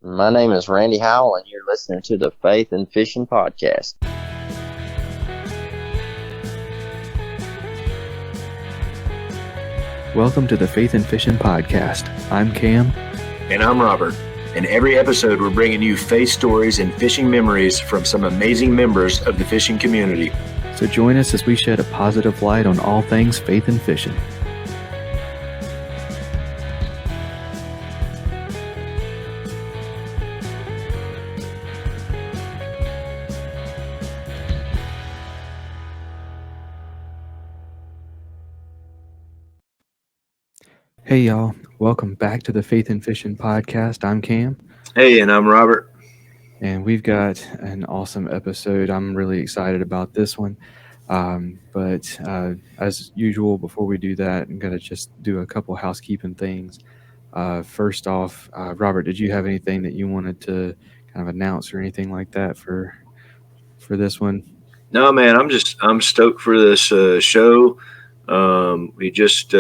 My name is Randy Howell, and you're listening to the Faith and Fishing Podcast. Welcome to the Faith and Fishing Podcast. I'm Cam. And I'm Robert. In every episode, we're bringing you faith stories and fishing memories from some amazing members of the fishing community. So join us as we shed a positive light on all things faith and fishing. Hey y'all, welcome back to the Faith and Fishing Podcast. I'm Cam. Hey, and I'm Robert. And we've got an awesome episode. I'm really excited about this one. But as usual, before we do that, I'm going to just do a couple housekeeping things. First off, Robert, did you have anything that you wanted to kind of announce or anything like that for this one? No, man, I'm stoked for this show. We just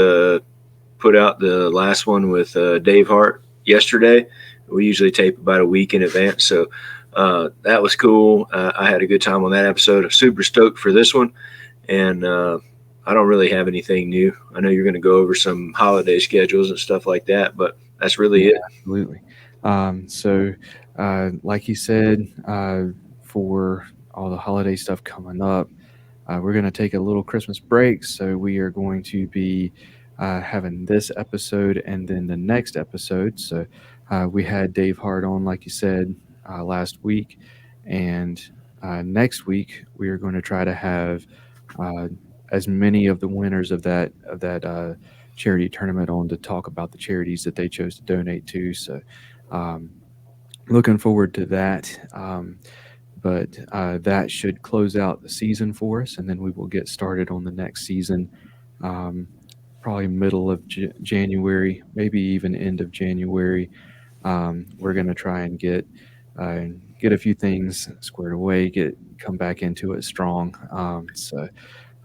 put out the last one with Dave Hart yesterday. We usually tape about a week in advance, so that was cool. I had a good time on that episode. I'm super stoked for this one, and I don't really have anything new. I know you're going to go over some holiday schedules and stuff like that, but that's really it. Absolutely. So like you said, for all the holiday stuff coming up, we're going to take a little Christmas break, so we are going to be having this episode and then the next episode. So we had Dave Hart on, like you said, last week, and next week we are going to try to have as many of the winners of that charity tournament on to talk about the charities that they chose to donate to. So looking forward to that. But that should close out the season for us, and then we will get started on the next season. Probably middle of January, maybe even end of January. We're going to try and get a few things squared away, come back into it strong. So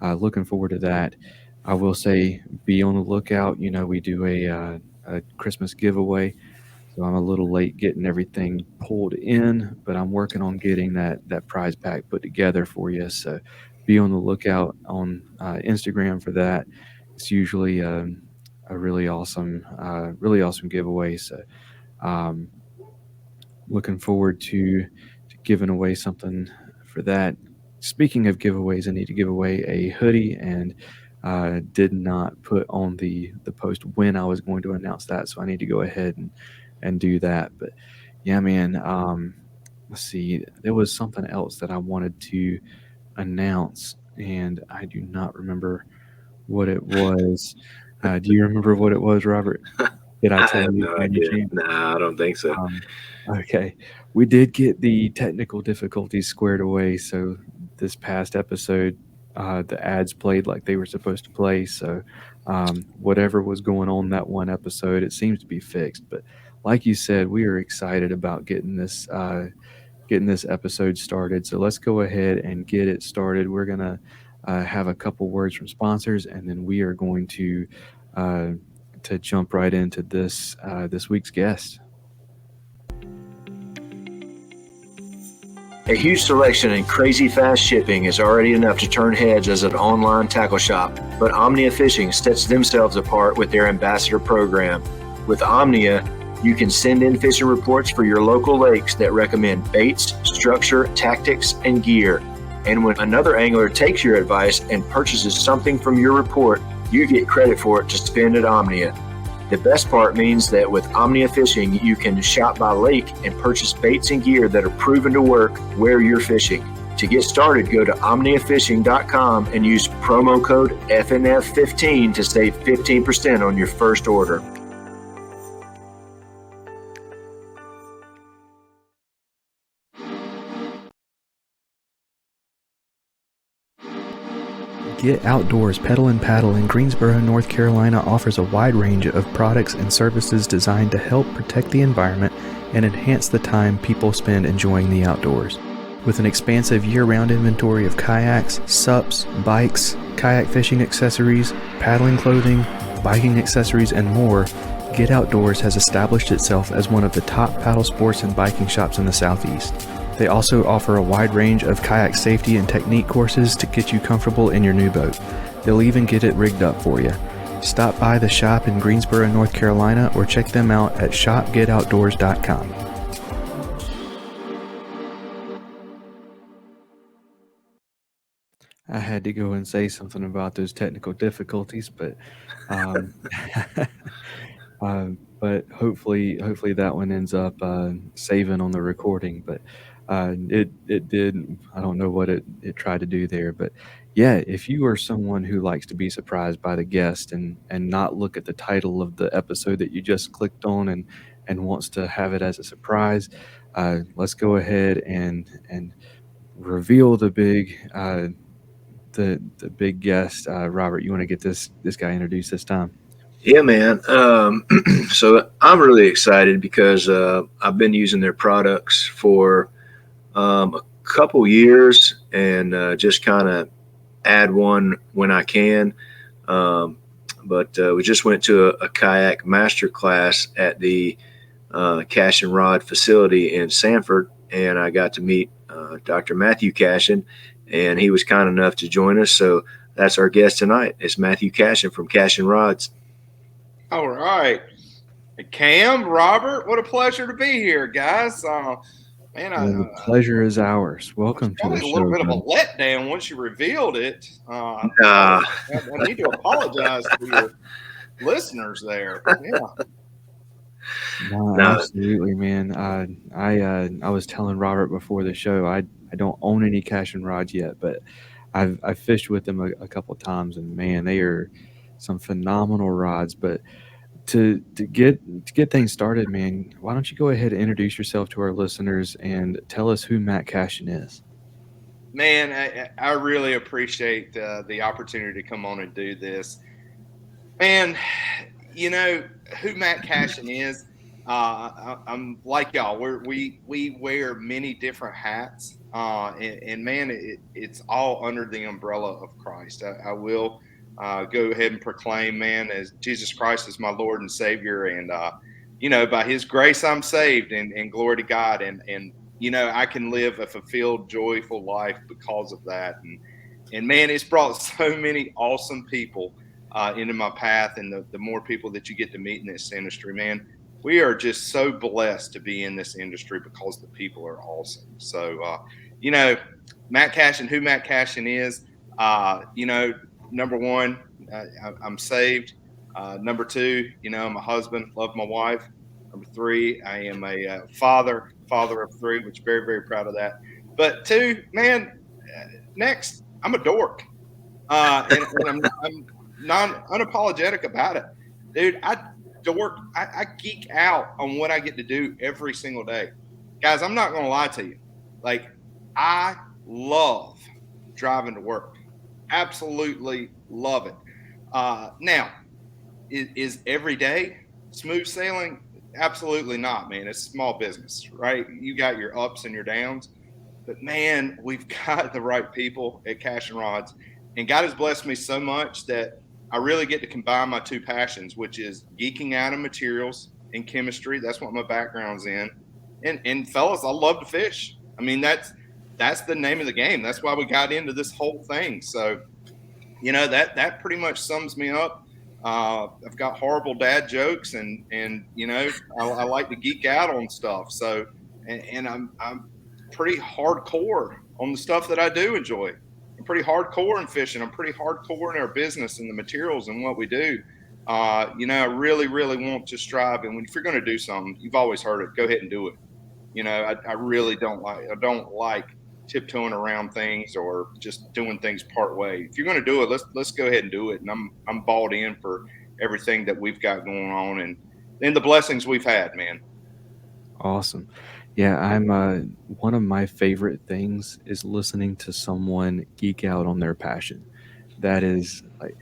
looking forward to that. I will say, be on the lookout. You know, we do a Christmas giveaway, so I'm a little late getting everything pulled in, but I'm working on getting that prize pack put together for you. So be on the lookout on Instagram for that. It's usually a really awesome giveaway. So looking forward to giving away something for that. Speaking of giveaways, I need to give away a hoodie, and did not put on the post when I was going to announce that, so I need to go ahead and do that. But yeah, man, let's see. There was something else that I wanted to announce, and I do not remember what it was. Do you remember what it was, Robert? Did I tell you? No idea. No, I don't think so. Okay. We did get the technical difficulties squared away. So this past episode, the ads played like they were supposed to play. So whatever was going on that one episode, it seems to be fixed. But like you said, we are excited about getting this episode started. So let's go ahead and get it started. We're going to have a couple words from sponsors, and then we are going to jump right into this week's guest. A huge selection and crazy fast shipping is already enough to turn heads as an online tackle shop, but Omnia Fishing sets themselves apart with their ambassador program. With Omnia, you can send in fishing reports for your local lakes that recommend baits, structure, tactics, and gear. And when another angler takes your advice and purchases something from your report, you get credit for it to spend at Omnia. The best part means that with Omnia Fishing, you can shop by lake and purchase baits and gear that are proven to work where you're fishing. To get started, go to omniafishing.com and use promo code FNF15 to save 15% on your first order. Get Outdoors Pedal and Paddle in Greensboro, North Carolina offers a wide range of products and services designed to help protect the environment and enhance the time people spend enjoying the outdoors. With an expansive year-round inventory of kayaks, SUPs, bikes, kayak fishing accessories, paddling clothing, biking accessories, and more, Get Outdoors has established itself as one of the top paddle sports and biking shops in the Southeast. They also offer a wide range of kayak safety and technique courses to get you comfortable in your new boat. They'll even get it rigged up for you. Stop by the shop in Greensboro, North Carolina, or check them out at shopgetoutdoors.com. I had to go and say something about those technical difficulties, but but hopefully that one ends up saving on the recording. But it did. I don't know what it tried to do there, but yeah, if you are someone who likes to be surprised by the guest and not look at the title of the episode that you just clicked on and wants to have it as a surprise, let's go ahead and reveal the big the big guest. Robert, you want to get this guy introduced this time? Yeah, man. So I'm really excited because I've been using their products for a couple years and just kind of add one when I can. But we just went to a kayak master class at the Cashion Rod facility in Sanford, and I got to meet Dr. Matthew Cashion, and he was kind enough to join us. So that's our guest tonight. It's Matthew Cashion from Cashion Rods. All right. Cam, Robert, what a pleasure to be here, guys. The pleasure is ours. Welcome to the show. A little bit of a letdown once you revealed it. I need to apologize to your listeners there. Yeah. No, absolutely, man. I was telling Robert before the show, I don't own any Cashion rods yet, but I've fished with them a couple of times, and man, they are some phenomenal rods. But to get things started, man, why don't you go ahead and introduce yourself to our listeners and tell us who Matt Cashion is? Man, I really appreciate the opportunity to come on and do this. Man, you know who Matt Cashion is. I'm like y'all. We wear many different hats, and man, it's all under the umbrella of Christ. I will go ahead and proclaim, man, as Jesus Christ is my Lord and Savior, and by His grace I'm saved, and glory to God, and I can live a fulfilled, joyful life because of that, and man, it's brought so many awesome people into my path, and the more people that you get to meet in this industry, man, we are just so blessed to be in this industry because the people are awesome. So, Matt Cashion, who Matt Cashion is, number one, I'm saved. Number two, I'm a husband, love my wife. Number three, I am a father of three, which very, very proud of that. But two, man, next, I'm a dork. And I'm unapologetic about it. Dude, I geek out on what I get to do every single day. Guys, I'm not going to lie to you. Like, I love driving to work. Absolutely love it. Now, is every day smooth sailing? Absolutely not, man. It's small business, right? You got your ups and your downs. But, man, we've got the right people at Cashion Rods. And God has blessed me so much that I really get to combine my two passions, which is geeking out on materials and chemistry. That's what my background's in. And fellas, I love to fish. I mean, that's the name of the game. That's why we got into this whole thing. So, that pretty much sums me up. I've got horrible dad jokes, and I like to geek out on stuff. So, and I'm pretty hardcore on the stuff that I do enjoy. I'm pretty hardcore in fishing. I'm pretty hardcore in our business and the materials and what we do. I really, really want to strive. And if you're going to do something, you've always heard it, go ahead and do it. I really don't like tiptoeing around things or just doing things part way. If you're going to do it, let's go ahead and do it. And I'm balled in for everything that we've got going on and the blessings we've had, man. Awesome. Yeah, I'm one of my favorite things is listening to someone geek out on their passion. That is like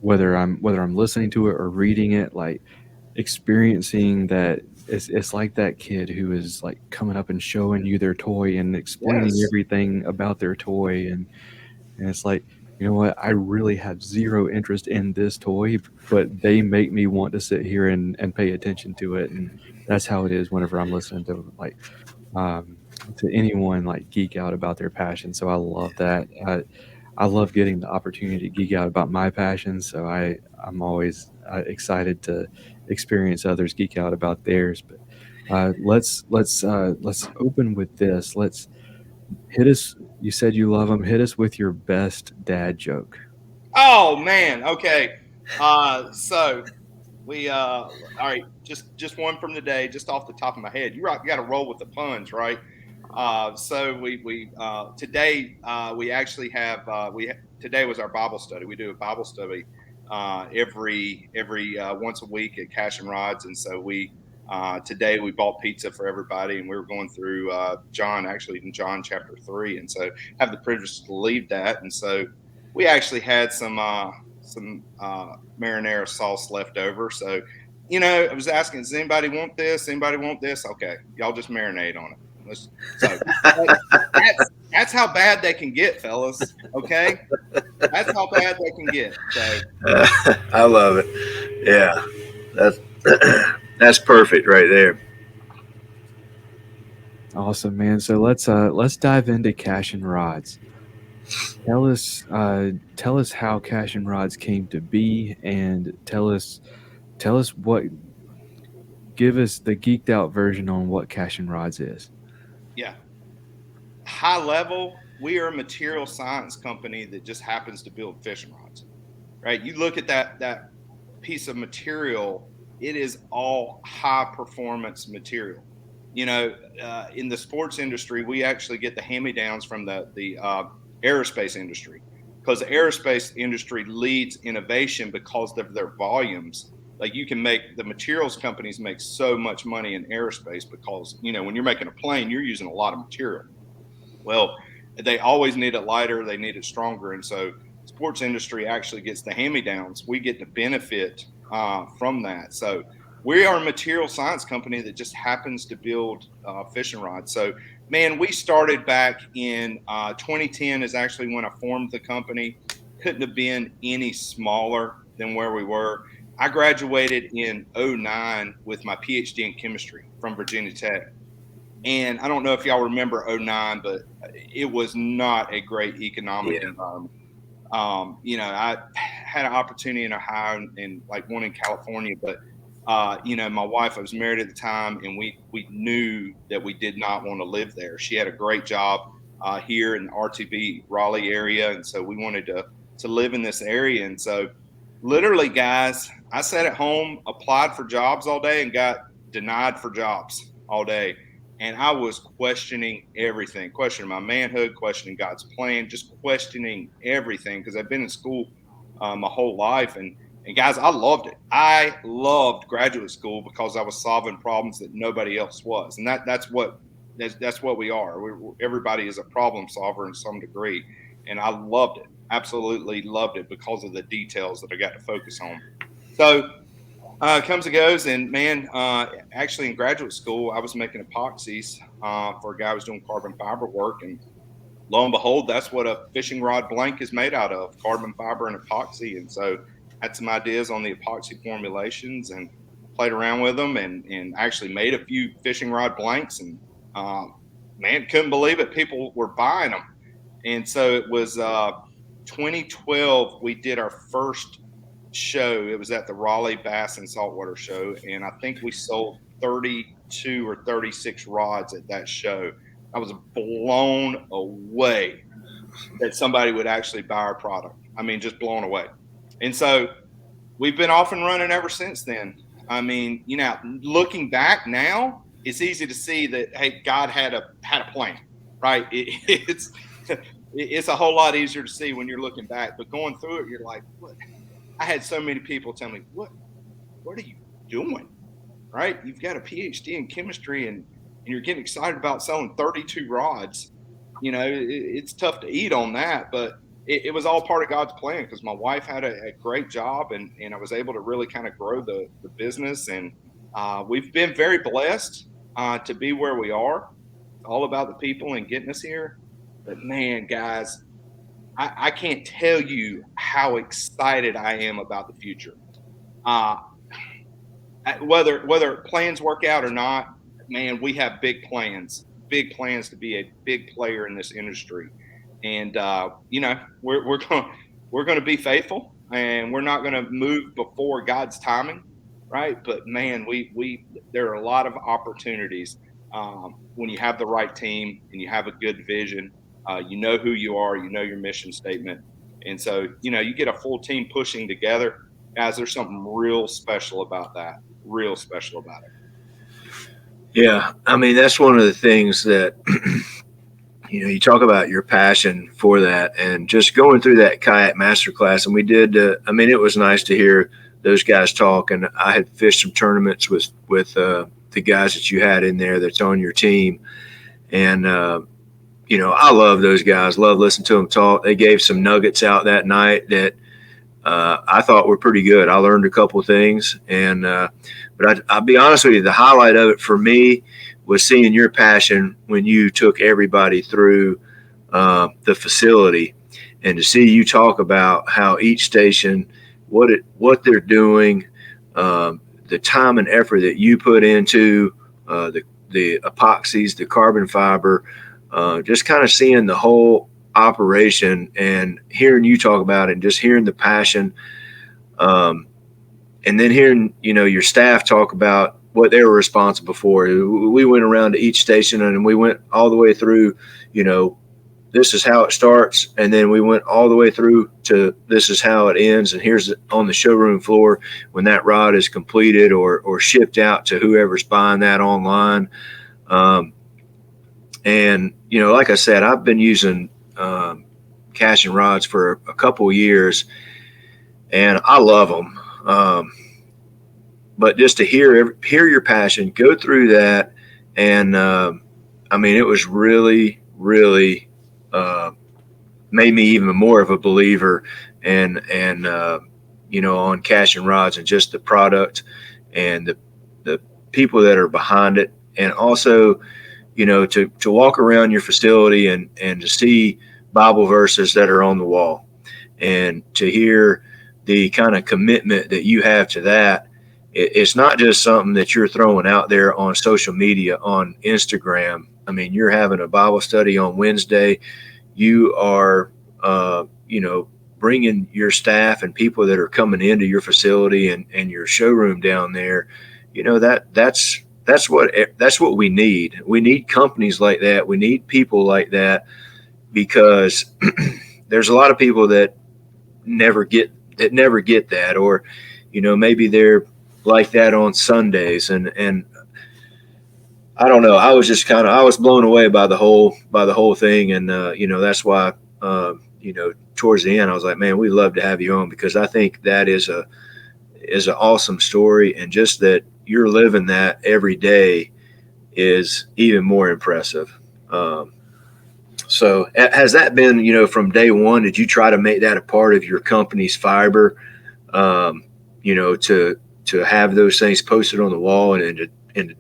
whether I'm listening to it or reading it, like experiencing that. It's like that kid who is like coming up and showing you their toy and explaining everything about their toy, and it's like you know what, I really have zero interest in this toy, but they make me want to sit here and pay attention to it. And that's how it is whenever I'm listening to like um, to anyone like geek out about their passion. So I love that. I love getting the opportunity to geek out about my passion. So I'm always excited to experience others geek out about theirs. But let's open with this. Let's hit us. You said you love them. Hit us with your best dad joke. Oh man. Okay. So we all right. Just one from the day, just off the top of my head. You right. You got to roll with the puns, right? So we today we actually have today was our Bible study. We do a Bible study every once a week at Cashion Rods, and so we today we bought pizza for everybody, and we were going through John, actually in John chapter 3, and so have the privilege to lead that, and so we actually had some marinara sauce left over. So, I was asking, does anybody want this? Anybody want this? Okay, y'all just marinate on it. So that's how bad they can get, fellas. Okay, that's how bad they can get. So I love it. Yeah, that's that's perfect right there. Awesome, man. So let's dive into Cashion Rods. Tell us how Cashion Rods came to be, and tell us what give us the geeked out version on what Cashion Rods is. yeah, high level, we are a material science company that just happens to build fishing rods. Right? You look at that piece of material, it is all high performance material. In the sports industry, we actually get the hand me downs from the aerospace industry, because the aerospace industry leads innovation because of their volumes. Like, you can make the materials companies make so much money in aerospace because when you're making a plane, you're using a lot of material. Well, they always need it lighter, they need it stronger, and so sports industry actually gets the hand-me-downs. We get to benefit from that. So we are a material science company that just happens to build fishing rods. So, man, we started back in 2010 is actually when I formed the company. Couldn't have been any smaller than where we were. I graduated in '09 with my PhD in chemistry from Virginia Tech. And I don't know if y'all remember '09, but it was not a great economic Yeah. environment. I had an opportunity in Ohio and like one in California, but my wife, I was married at the time, and we knew that we did not want to live there. She had a great job here in the RTB Raleigh area, and so we wanted to live in this area. And so, literally, guys, I sat at home, applied for jobs all day, and got denied for jobs all day. And I was questioning everything, questioning my manhood, questioning God's plan, just questioning everything, because I've been in school my whole life. And guys, I loved it. I loved graduate school because I was solving problems that nobody else was. And that's what we are. Everybody is a problem solver in some degree. And I loved it. Absolutely loved it because of the details that I got to focus on. So comes and goes, and man, actually in graduate school, I was making epoxies for a guy who was doing carbon fiber work, and lo and behold, that's what a fishing rod blank is made out of: carbon fiber and epoxy. And so, had some ideas on the epoxy formulations and played around with them, and actually made a few fishing rod blanks, and man, couldn't believe it. People were buying them, and so it was 2012. We did our first show. It was at the Raleigh Bass and Saltwater Show, and I think we sold 32 or 36 rods at that show. I was blown away that somebody would actually buy our product. I mean, just blown away. And so we've been off and running ever since then. I mean, looking back now, it's easy to see that, hey, God had a plan, right? It's a whole lot easier to see when you're looking back, but going through it, you're like, what? I had so many people tell me, what are you doing? Right? You've got a PhD in chemistry, and you're getting excited about selling 32 rods. It's tough to eat on that, but it was all part of God's plan, because my wife had a great job, and I was able to really kind of grow the business. And we've been very blessed to be where we are. It's all about the people and getting us here. But man, guys, I can't tell you how excited I am about the future. Whether plans work out or not, man, we have big plans to be a big player in this industry. And we're going to be faithful, and we're not going to move before God's timing, right? But man, we there are a lot of opportunities when you have the right team and you have a good vision. You know who you are, you know your mission statement, and so you get a full team pushing together. Guys, there's something real special about that. Real special about it. Yeah, I mean, that's one of the things that you talk about your passion for that, and just going through that kayak masterclass. And we did. I mean, it was nice to hear those guys talk. And I had fished some tournaments with the guys that you had in there that's on your team, and I love those guys. Love listening to them talk. They gave some nuggets out that night that I thought were pretty good. I learned a couple of things, and but I'll be honest with you, the highlight of it for me was seeing your passion when you took everybody through the facility, and to see you talk about how each station, what they're doing, the time and effort that you put into the epoxies, the carbon fiber, just kind of seeing the whole operation and hearing you talk about it, and just hearing the passion, and then hearing your staff talk about what they were responsible for. We went around to each station, and we went all the way through, this is how it starts, and then we went all the way through to this is how it ends, and here's on the showroom floor when that rod is completed or shipped out to whoever's buying that online. And like I said, I've been using Cashion rods for a couple of years, and I love them. But just to hear your passion, go through that, and I mean, it was really, really made me even more of a believer, and on Cashion rods, and just the product and the people that are behind it, and also to walk around your facility and to see Bible verses that are on the wall, and to hear the kind of commitment that you have to that. It's not just something that you're throwing out there on social media, on Instagram. I mean, you're having a Bible study on Wednesday. You are, bringing your staff and people that are coming into your facility and your showroom down there. That's what we need. We need companies like that. We need people like that, because there's a lot of people that never get that, or maybe they're like that on Sundays, and I don't know. I was blown away by the whole thing, and that's why towards the end I was like, man, we'd love to have you on, because I think that is an awesome story, and just that you're living that every day is even more impressive. So has that been, from day one, did you try to make that a part of your company's fiber, to have those things posted on the wall, and to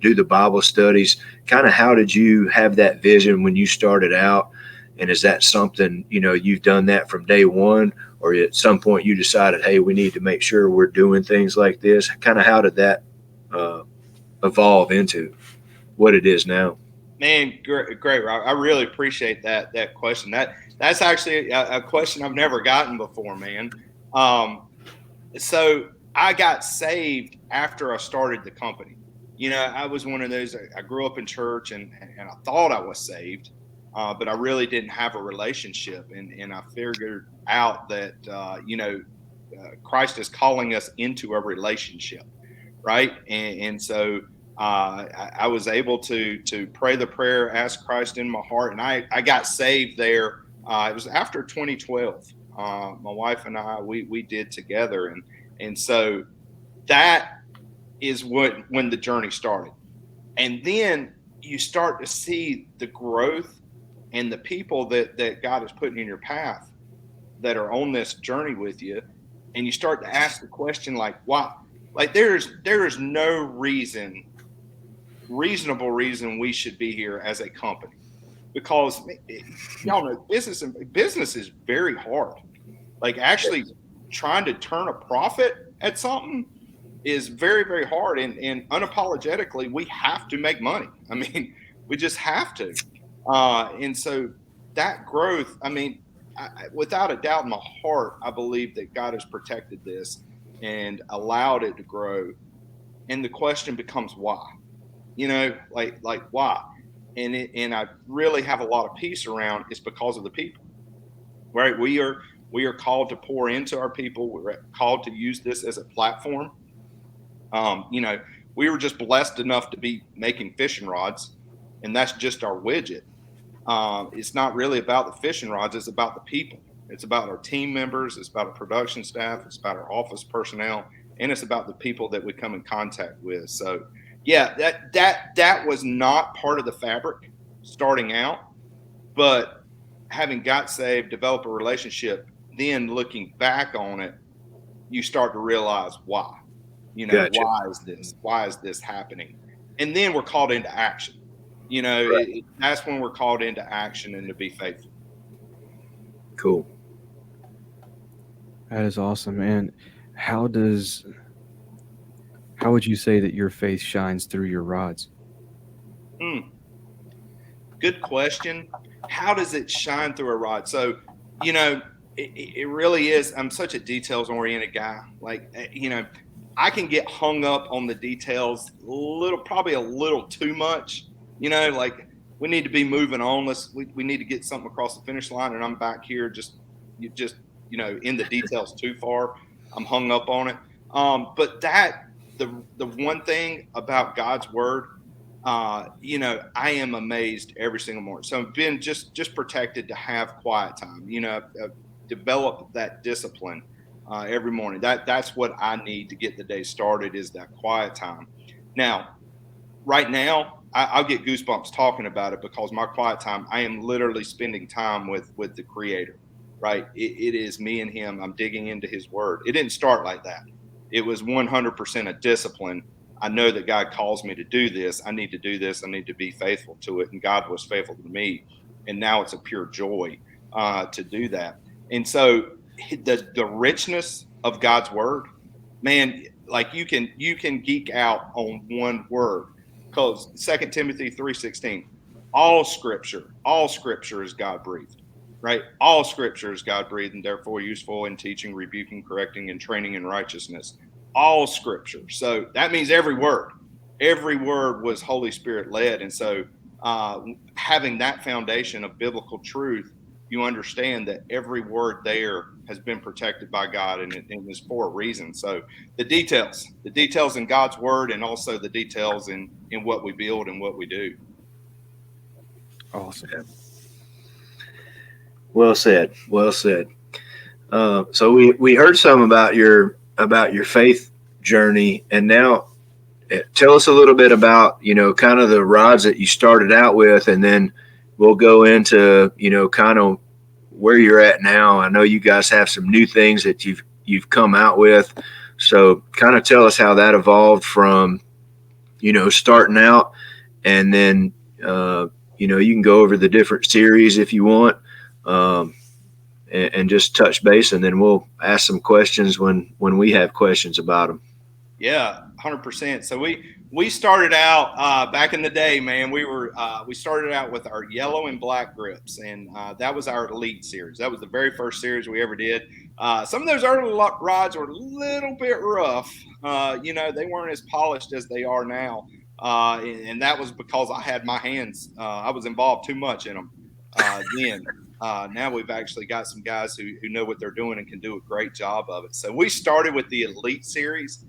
do the Bible studies? Kind of how did you have that vision when you started out? And is that something, you've done that from day one, or at some point you decided, hey, we need to make sure we're doing things like this? Kind of how did that evolve into what it is now? Man, great, Rob. I really appreciate that question. That's actually a question I've never gotten before, man. So I got saved after I started the company. I was one of those. I grew up in church, and I thought I was saved, but I really didn't have a relationship. And I figured out that Christ is calling us into a relationship, right? And so I was able to pray the prayer, ask Christ in my heart, and I got saved there. It was after 2012. My wife and I we did together, and so that is when the journey started. And then you start to see the growth and the people that God is putting in your path that are on this journey with you, and you start to ask the question, like, why? Like, there is no reasonable reason we should be here as a company, because y'all know business is very hard. Like actually trying to turn a profit at something is very, very hard. And unapologetically, we have to make money. I mean, we just have to. And so that growth, I mean, without a doubt in my heart, I believe that God has protected this and allowed it to grow. And the question becomes why? You know, like why? And I really have a lot of peace around it's because of the people, right? We are called to pour into our people. We're called to use this as a platform. You know, we were just blessed enough to be making fishing rods, and that's just our widget. It's not really about the fishing rods. It's about the people. It's about our team members. It's about our production staff. It's about our office personnel, and it's about the people that we come in contact with. So, yeah, that was not part of the fabric starting out, but having got saved, develop a relationship, then looking back on it, you start to realize why. You know, Gotcha. Why is this happening? And then we're called into action. You know, Right. that's when we're called into action and to be faithful. Cool. That is awesome. And how would you say that your faith shines through your rods? Good question. How does it shine through a rod? So, you know, it really is. I'm such a details oriented guy. Like, you know, I can get hung up on the details probably a little too much. You know, like we need to be moving on. We need to get something across the finish line, and I'm back here you know, in the details too far. I'm hung up on it. But the one thing about God's word, you know, I am amazed every single morning. So I've been just protected to have quiet time. You know, I've developed that discipline every morning. That's what I need to get the day started is that quiet time. Now, right now, I'll get goosebumps talking about it because my quiet time, I am literally spending time with the Creator. Right? It is me and Him. I'm digging into His Word. It didn't start like that. It was 100% a discipline. I know that God calls me to do this. I need to do this. I need to be faithful to it. And God was faithful to me. And now it's a pure joy to do that. And so the richness of God's word, man, like you can geek out on one word because 2 Timothy 3:16, all scripture is God breathed. Right? All scripture is God breathed and therefore useful in teaching, rebuking, correcting, and training in righteousness. All scripture. So that means every word was Holy Spirit led. And so having that foundation of biblical truth, you understand that every word there has been protected by God and it is for a reason. So the details in God's word and also the details in what we build and what we do. Awesome. Well said. Well said. So we heard some about your faith journey, and now tell us a little bit about, you know, kind of the rods that you started out with, and then we'll go into, you know, kind of where you're at now. I know you guys have some new things that you've come out with, so kind of tell us how that evolved from, you know, starting out, and then you know, you can go over the different series if you want. And just touch base, and then we'll ask some questions when we have questions about them. Yeah, 100%. So we started out back in the day, man. We started out with our yellow and black grips, and that was our elite series. That was the very first series we ever did. Some of those early rods were a little bit rough. You know, they weren't as polished as they are now, and that was because I had my hands. I was involved too much in them then. Now we've actually got some guys who know what they're doing and can do a great job of it. So we started with the elite series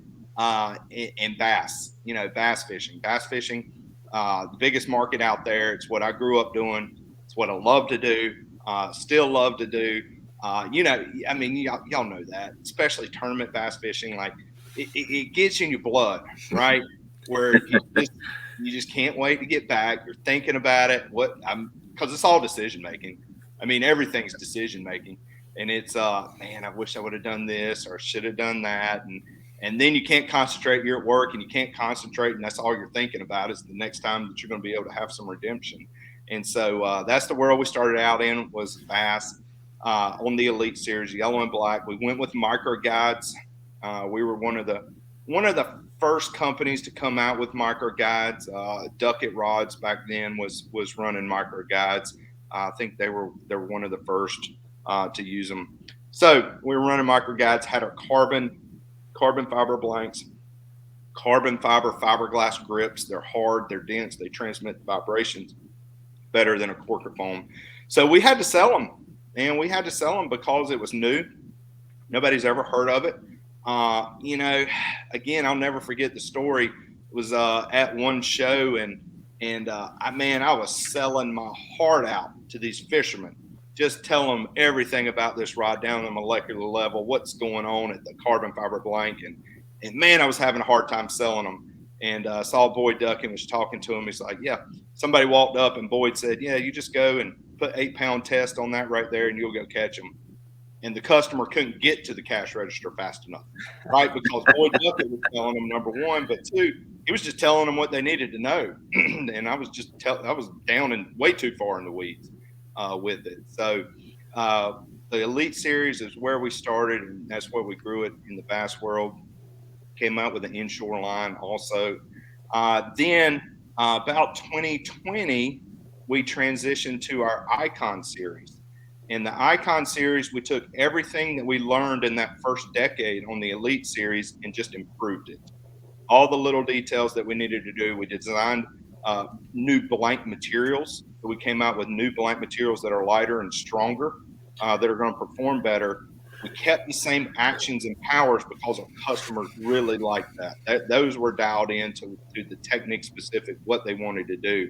in bass, you know, bass fishing, the biggest market out there. It's what I grew up doing. It's what I love to do, still love to do. You know, I mean, y'all know that, especially tournament bass fishing, like it gets in your blood, right? Where you just can't wait to get back. You're thinking about it. Because it's all decision making. I mean, everything's decision making, and it's man, I wish I would have done this or should have done that, and then you can't concentrate. You're at work and you can't concentrate, and that's all you're thinking about is the next time that you're going to be able to have some redemption. And so that's the world we started out in, was bass on the Elite Series, yellow and black. We went with micro guides. We were one of the first companies to come out with micro guides. Ducket Rods back then was running micro guides. I think they were one of the first to use them. So we were running micro guides, had our carbon fiber blanks, carbon fiber fiberglass grips. They're hard, they're dense, they transmit vibrations better than a corker foam. So we had to sell them, and we had to sell them because it was new. Nobody's ever heard of it. Again, I'll never forget the story. It was at one show, and I was selling my heart out to these fishermen, just telling them everything about this rod down on the molecular level, what's going on at the carbon fiber blank, and man, I was having a hard time selling them. And saw Boyd Ducking, was talking to him. He's like, yeah. Somebody walked up and Boyd said, yeah, you just go and put 8-pound test on that right there and you'll go catch them. And the customer couldn't get to the cash register fast enough, right? Because Boyd Ducking was telling them, number one, but two, he was just telling them what they needed to know. And I was I was down and way too far in the weeds with it. So the Elite Series is where we started, and that's where we grew it in the bass world. Came out with an inshore line also. Then about 2020, we transitioned to our Icon series. In the Icon series, we took everything that we learned in that first decade on the Elite series and just improved it. All the little details that we needed to do. We designed new blank materials. So we came out with new blank materials that are lighter and stronger, that are going to perform better. We kept the same actions and powers because our customers really liked that. Those were dialed into the technique specific, what they wanted to do.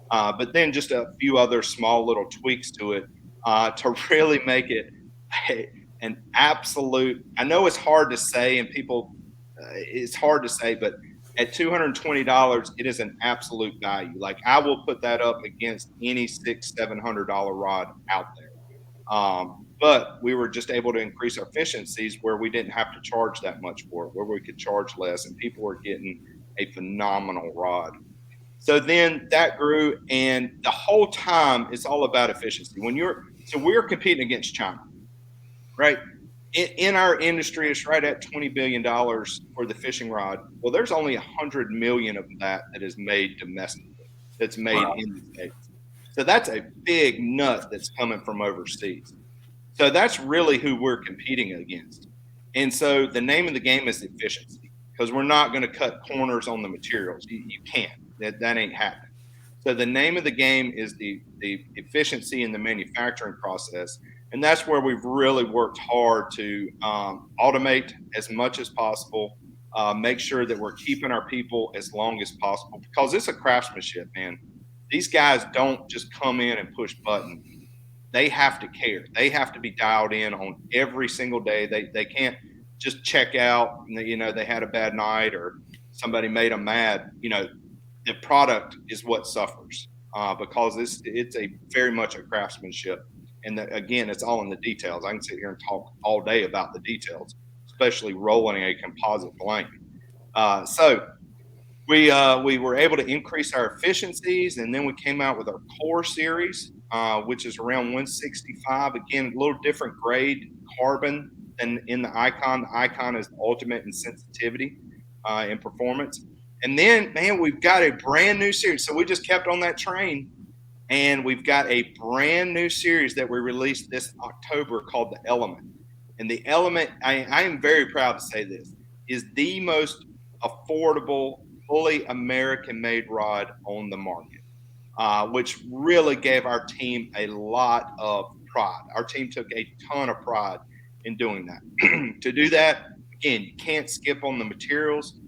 But then just a few other small little tweaks to it to really make it an absolute. I know it's hard to say, and people, it's hard to say, but at $220, it is an absolute value. Like, I will put that up against any $600-700 rod out there. But we were just able to increase our efficiencies where we didn't have to charge that much for it, where we could charge less, and people were getting a phenomenal rod. So then that grew, and the whole time it's all about efficiency. So we're competing against China, right? In our industry, it's right at $20 billion for the fishing rod. Well, there's only 100 million of that is made domestically, that's made in the States. So that's a big nut that's coming from overseas. So that's really who we're competing against. And so the name of the game is efficiency, because we're not going to cut corners on the materials. You can't. That ain't happening. So the name of the game is the efficiency in the manufacturing process. And that's where we've really worked hard to automate as much as possible, make sure that we're keeping our people as long as possible, because it's a craftsmanship, man. These guys don't just come in and push buttons. They have to care. They have to be dialed in on every single day. They can't just check out, they had a bad night or somebody made them mad. The product is what suffers because it's a very much a craftsmanship. And again, it's all in the details. I can sit here and talk all day about the details, especially rolling a composite blank. So we were able to increase our efficiencies, and then we came out with our core series, which is around 165. Again, a little different grade carbon than in the Icon. The Icon is the ultimate in sensitivity and performance. And then, man, we've got a brand new series. So we just kept on that train, and we've got a brand new series that we released this October called the Element. And the Element, I am very proud to say this, is the most affordable, fully American-made rod on the market, which really gave our team a lot of pride. Our team took a ton of pride in doing that. To do that, again, you can't skip on the materials.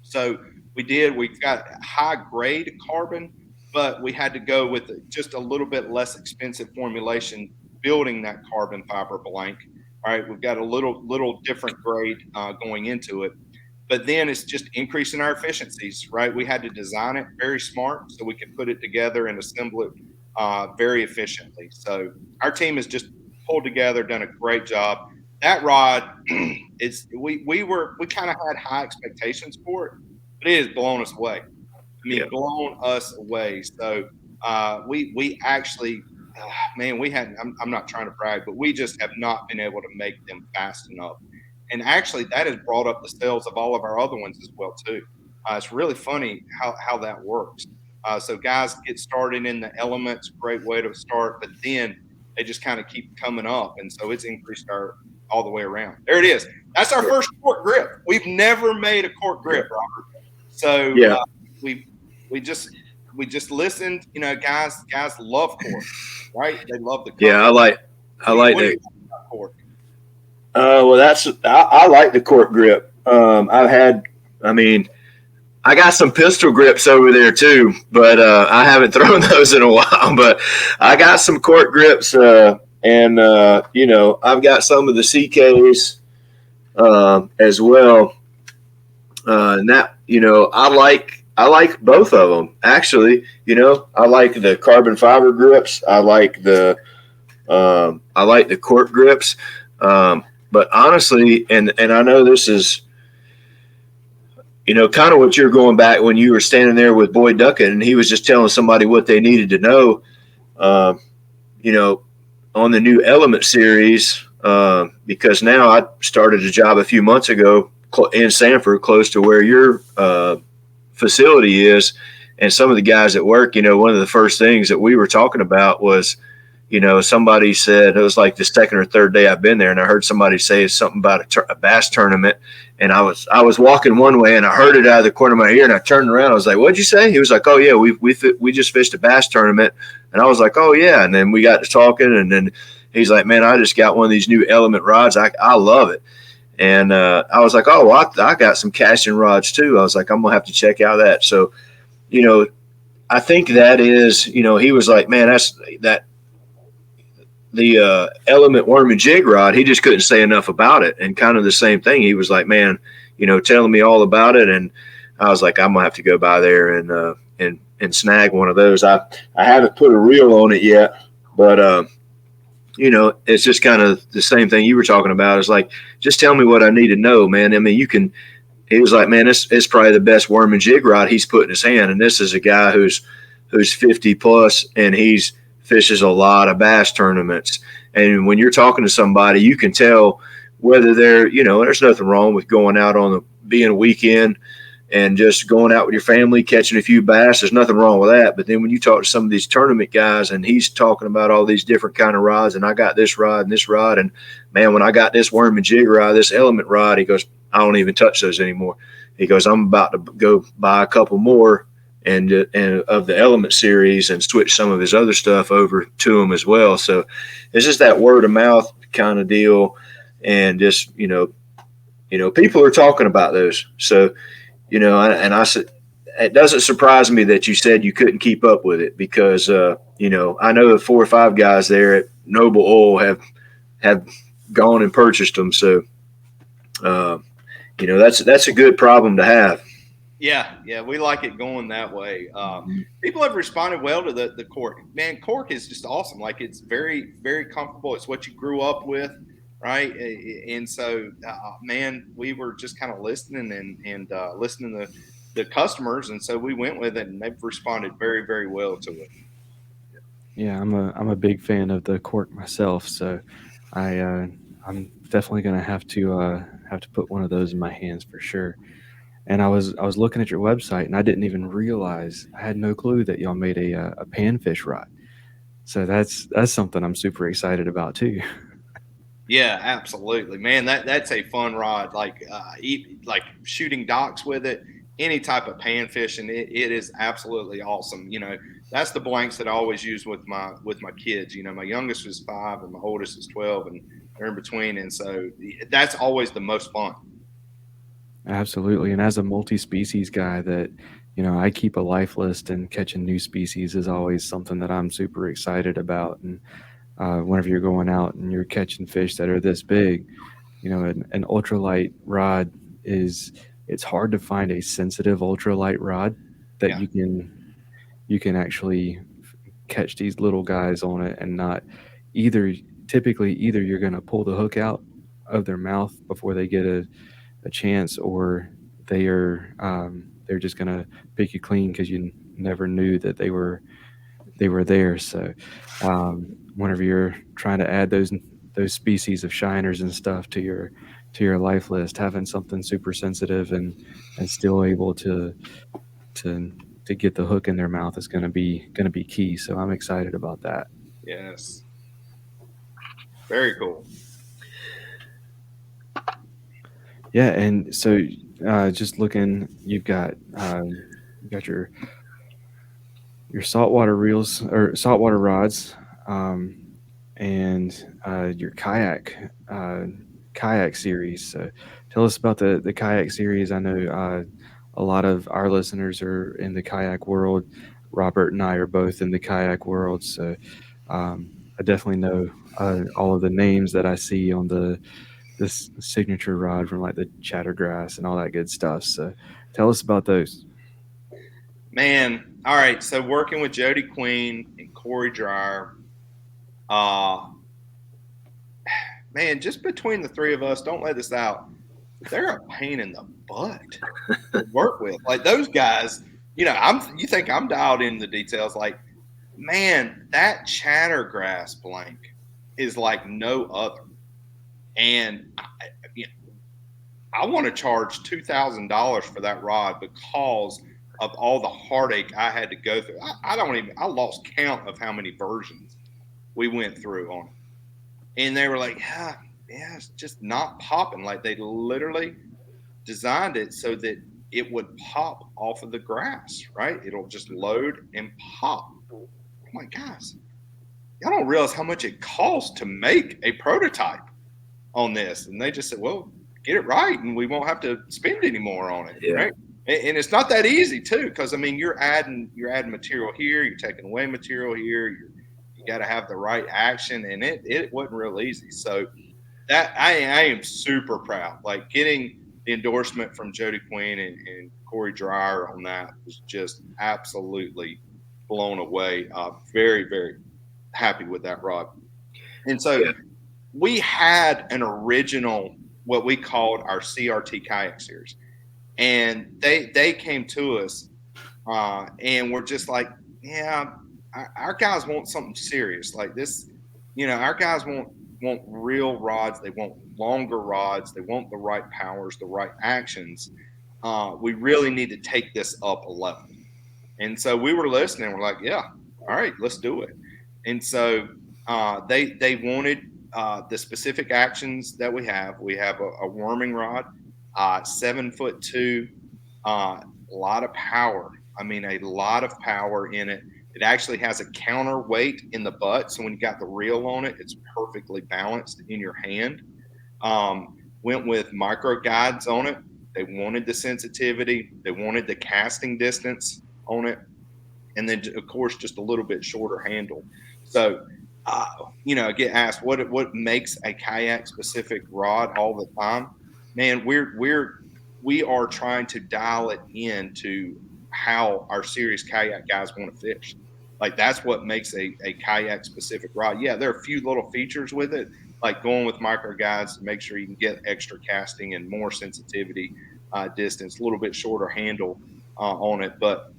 So we've got high-grade carbon, but we had to go with just a little bit less expensive formulation building that carbon fiber blank. All right, we've got a little different grade going into it. But then it's just increasing our efficiencies, right? We had to design it very smart so we could put it together and assemble it very efficiently. So our team has just pulled together, done a great job. That rod we kind of had high expectations for it, but it has blown us away. I mean, blown us away. So we actually, man, we hadn't. I'm not trying to brag, but we just have not been able to make them fast enough. And actually, that has brought up the sales of all of our other ones as well too. It's really funny how that works. So guys get started in the elements, great way to start, but then they just kind of keep coming up, and so it's increased our all the way around. There it is. That's our first cork grip. We've never made a cork grip, Robert. So Yeah. We just listened. You know, guys love cork, right? They love the color. Yeah, I like what do that. you think about cork? Well, I like the cork grip. I got some pistol grips over there too, but I haven't thrown those in a while. But I got some cork grips, and I've got some of the CKs as well. And that, I like both of them actually. I like the carbon fiber grips. I like the cork grips. But honestly, and I know this is, kind of what you're going back when you were standing there with Boyd Duckett and he was just telling somebody what they needed to know, on the new Element series, because now I started a job a few months ago in Sanford, close to where your facility is. And some of the guys at work, one of the first things that we were talking about was, somebody said, it was like the second or third day I've been there, and I heard somebody say something about a bass tournament, and I was walking one way, and I heard it out of the corner of my ear, and I turned around. I was like, "What'd you say?" He was like, "Oh yeah, we just fished a bass tournament," and I was like, "Oh yeah," and then we got to talking, and then he's like, "Man, I just got one of these new Element rods. I love it," and I was like, "Oh, well, I got some Cashion rods too." I was like, "I'm gonna have to check out that." So, I think that is, he was like, "Man, that's that." The Element worm and jig rod, he just couldn't say enough about it. And kind of the same thing. He was like, man, telling me all about it. And I was like, I'm gonna have to go by there and snag one of those. I haven't put a reel on it yet, but it's just kind of the same thing you were talking about. It's like, just tell me what I need to know, man. I mean, he was like, man, it's probably the best worm and jig rod he's put in his hand. And this is a guy who's 50 plus, and he's fishes a lot of bass tournaments. And when you're talking to somebody, you can tell whether they're, there's nothing wrong with going out being a weekend and just going out with your family, catching a few bass. There's nothing wrong with that. But then when you talk to some of these tournament guys, and he's talking about all these different kind of rods, and I got this rod and this rod, and man, when I got this worm and jig rod, this Element rod, he goes, I don't even touch those anymore. He goes, I'm about to go buy a couple more and of the Element series and switch some of his other stuff over to him as well. So it's just that word of mouth kind of deal. And just, people are talking about those. So, I said, it doesn't surprise me that you said you couldn't keep up with it, because, I know the 4 or 5 guys there at Noble Oil have gone and purchased them. So, that's a good problem to have. Yeah, we like it going that way. People have responded well to the cork. Man, cork is just awesome. Like, it's very, very comfortable. It's what you grew up with, right? And so, man, we were just kind of listening and listening to the customers, and so we went with it, and they've responded very, very well to it. Yeah, I'm a big fan of the cork myself, so I'm definitely gonna have to put one of those in my hands for sure. And I was looking at your website, and I didn't even realize, I had no clue that y'all made a panfish rod. So that's something I'm super excited about too. Yeah, absolutely, man. That's a fun rod. Like shooting docks with it, any type of pan fishing, it is absolutely awesome. That's the blanks that I always use with my kids. My youngest is 5 and my oldest is 12, and they're in between, and so that's always the most fun. Absolutely. And as a multi-species guy, that I keep a life list, and catching new species is always something that I'm super excited about. And whenever you're going out and you're catching fish that are this big, an ultralight rod it's hard to find a sensitive ultralight rod that you can actually catch these little guys on it, and not typically either you're going to pull the hook out of their mouth before they get a chance, or they're just gonna pick you clean because you never knew that they were they were there. So whenever you're trying to add those species of shiners and stuff to your life list, having something super sensitive and still able to get the hook in their mouth is going to be key. So I'm excited about that. Yes. Very cool. Yeah, and so just looking, you've got your saltwater reels or saltwater rods, and your kayak series. So tell us about the kayak series. I know a lot of our listeners are in the kayak world. Robert and I are both in the kayak world, so I definitely know all of the names that I see on this signature rod from like the Chattergrass and all that good stuff. So tell us about those. Man, all right. So working with Jody Queen and Corey Dreyer, man, just between the three of us, don't let this out. They're a pain in the butt to work with. Like those guys, you think I'm dialed in the details. Like, man, that Chattergrass blank is like no other. And I want to charge $2,000 for that rod because of all the heartache I had to go through. I lost count of how many versions we went through on it. And they were like, yeah, it's just not popping. Like they literally designed it so that it would pop off of the grass, right? It'll just load and pop. I'm like, guys, y'all don't realize how much it costs to make a prototype on this. And they just said, well, get it right and we won't have to spend any more on it, right? And it's not that easy too, because I mean you're adding material here, you're taking away material here, you got to have the right action, and it wasn't real easy. So that I am super proud. Like getting the endorsement from Jody Quinn and Corey Dreyer on that was just absolutely blown away. Very, very happy with that rod. And so we had an original, what we called our CRT kayak series. And they came to us and we're just like, yeah, our guys want something serious like this. Our guys want real rods. They want longer rods. They want the right powers, the right actions. We really need to take this up a level. And so we were listening. We're like, yeah, all right, let's do it. And so they wanted the specific actions that we have. We have a worming rod, 7'2", a lot of power. I mean, a lot of power in it. It actually has a counterweight in the butt. So when you got the reel on it, it's perfectly balanced in your hand. Went with micro guides on it. They wanted the sensitivity. They wanted the casting distance on it. And then, of course, just a little bit shorter handle. So, I get asked what makes a kayak specific rod all the time. Man, we are trying to dial it into how our serious kayak guys want to fish. Like that's what makes a kayak specific rod. Yeah, there are a few little features with it, like going with micro guides to make sure you can get extra casting and more sensitivity, distance, a little bit shorter handle on it. But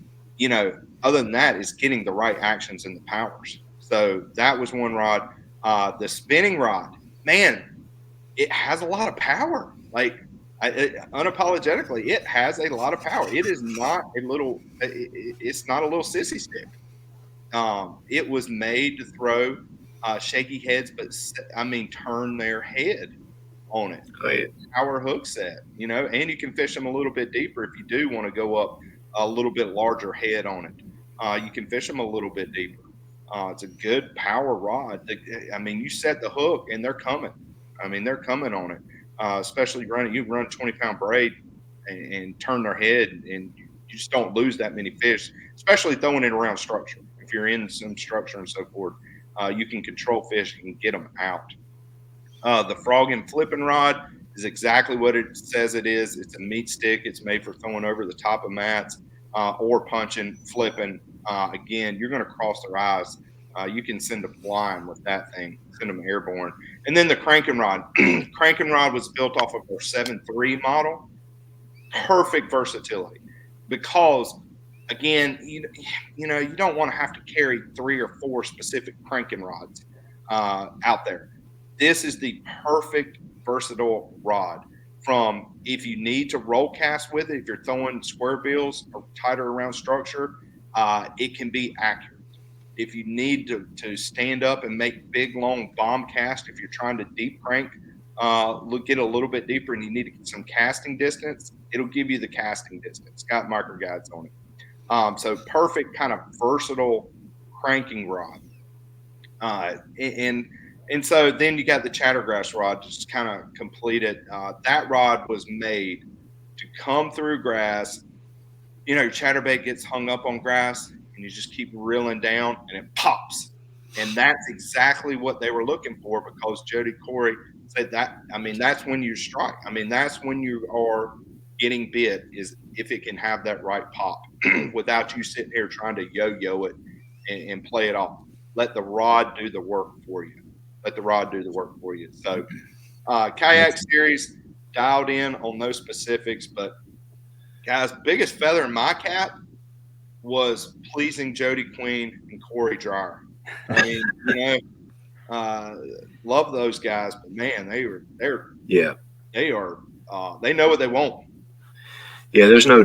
other than that, is getting the right actions and the powers. So that was one rod. The spinning rod, man, it has a lot of power. Like unapologetically, it has a lot of power. It is not a little. It's not a little sissy stick. It was made to throw shaky heads, but turn their head on it. Right. Power hook set, and you can fish them a little bit deeper if you do want to go up a little bit larger head on it. You can fish them a little bit deeper. It's a good power rod. You set the hook and they're coming. They're coming on it. Especially you run 20-pound braid and turn their head, and you just don't lose that many fish, especially throwing it around structure. If you're in some structure and so forth, you can control fish and get them out. The frog and flipping rod is exactly what it says it is. It's a meat stick. It's made for throwing over the top of mats or punching, flipping. Again, you're going to cross their eyes. You can send them flying with that thing, send them airborne. And then the cranking rod. Cranking rod was built off of our 7.3 model. Perfect versatility because again, you know, you don't want to have to carry 3 or 4 specific cranking rods out there. This is the perfect versatile rod. From if you need to roll cast with it, if you're throwing square bills or tighter around structure, it can be accurate. If you need to stand up and make big long bomb cast, if you're trying to deep crank, get a little bit deeper and you need to get some casting distance, it'll give you the casting distance. It's got micro guides on it. So perfect kind of versatile cranking rod. And so then you got the chattergrass rod to just kind of complete it. That rod was made to come through grass. You know, your chatterbait gets hung up on grass and you just keep reeling down and it pops. And that's exactly what they were looking for, because Jody Corey said that. I mean, that's when you strike. I mean, that's when you are getting bit, is if it can have that right pop without you sitting here trying to yo-yo it and play it off. Let the rod do the work for you. Let the rod do the work for you. So kayak series, dialed in on those specifics. But guys, biggest feather in my cap was pleasing Jody Queen and Corey Dreyer. I mean, you know, love those guys, but man, they know what they want. Yeah, there's no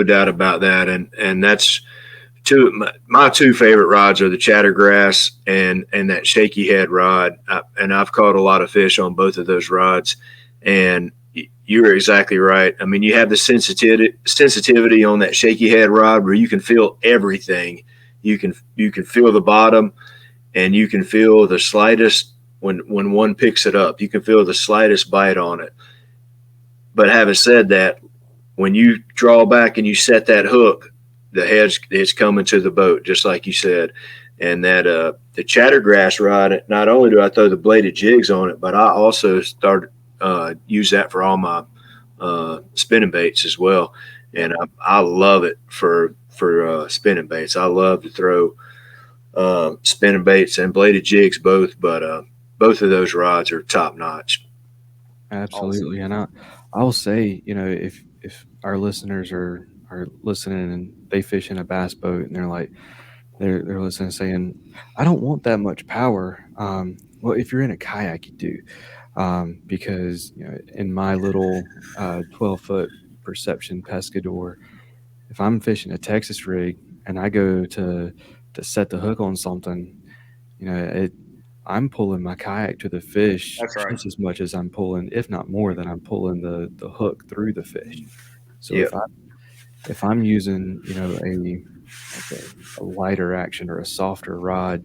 doubt about that, and that's my two favorite rods are the chattergrass and that shaky head rod, and I've caught a lot of fish on both of those rods, and you're exactly right. I mean, you have the sensitivity on that shaky head rod where you can feel everything. You can feel the bottom, and you can feel the slightest when one picks it up. You can feel the slightest bite on it. But having said that, when you draw back and you set that hook, the head's coming to the boat, just like you said. And that the chattergrass rod, not only do I throw the bladed jigs on it, but I also use that for all my spinning baits as well. And I love it for spinning baits. I love to throw spinning baits and bladed jigs both, but both of those rods are top notch. Absolutely. And I will say, you know, if our listeners are listening and they fish in a bass boat and they're listening saying, I don't want that much power. Well, if you're in a kayak, you do. Because, you know, in my little 12-foot Perception Pescador, if I'm fishing a Texas rig and I go to set the hook on something, you know, I'm pulling my kayak to the fish. That's right. Just as much as I'm pulling, if not more than I'm pulling the hook through the fish. So Yep. if I'm using, you know, a lighter action or a softer rod,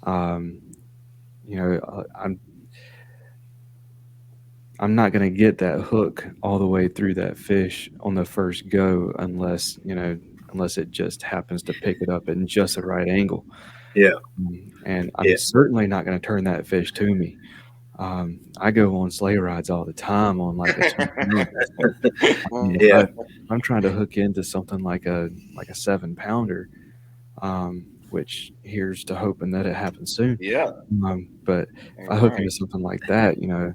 you know, I'm not going to get that hook all the way through that fish on the first go unless it just happens to pick it up in just the right angle. Yeah. And I'm certainly not going to turn that fish to me. I go on sleigh rides all the time on like I'm trying to hook into something like a 7-pounder, which here's to hoping that it happens soon. Yeah. But if I hook into something like that, you know,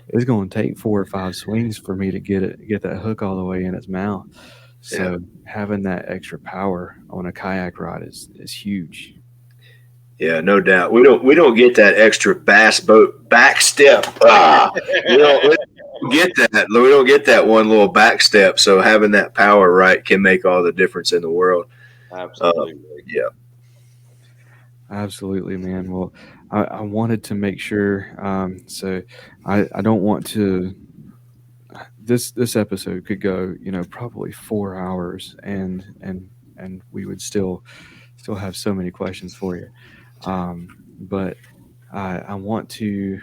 it's going to take 4 or 5 swings for me to get that hook all the way in its mouth. So having that extra power on a kayak rod is huge. Yeah, no doubt. We don't get that extra bass boat back step. We don't get that. We don't get that one little back step. So having that power right can make all the difference in the world. Absolutely. Yeah. Absolutely, man. Well, I wanted to make sure. So I don't want to. This episode could go, you know, probably 4 hours, and we would still have so many questions for you. But I want to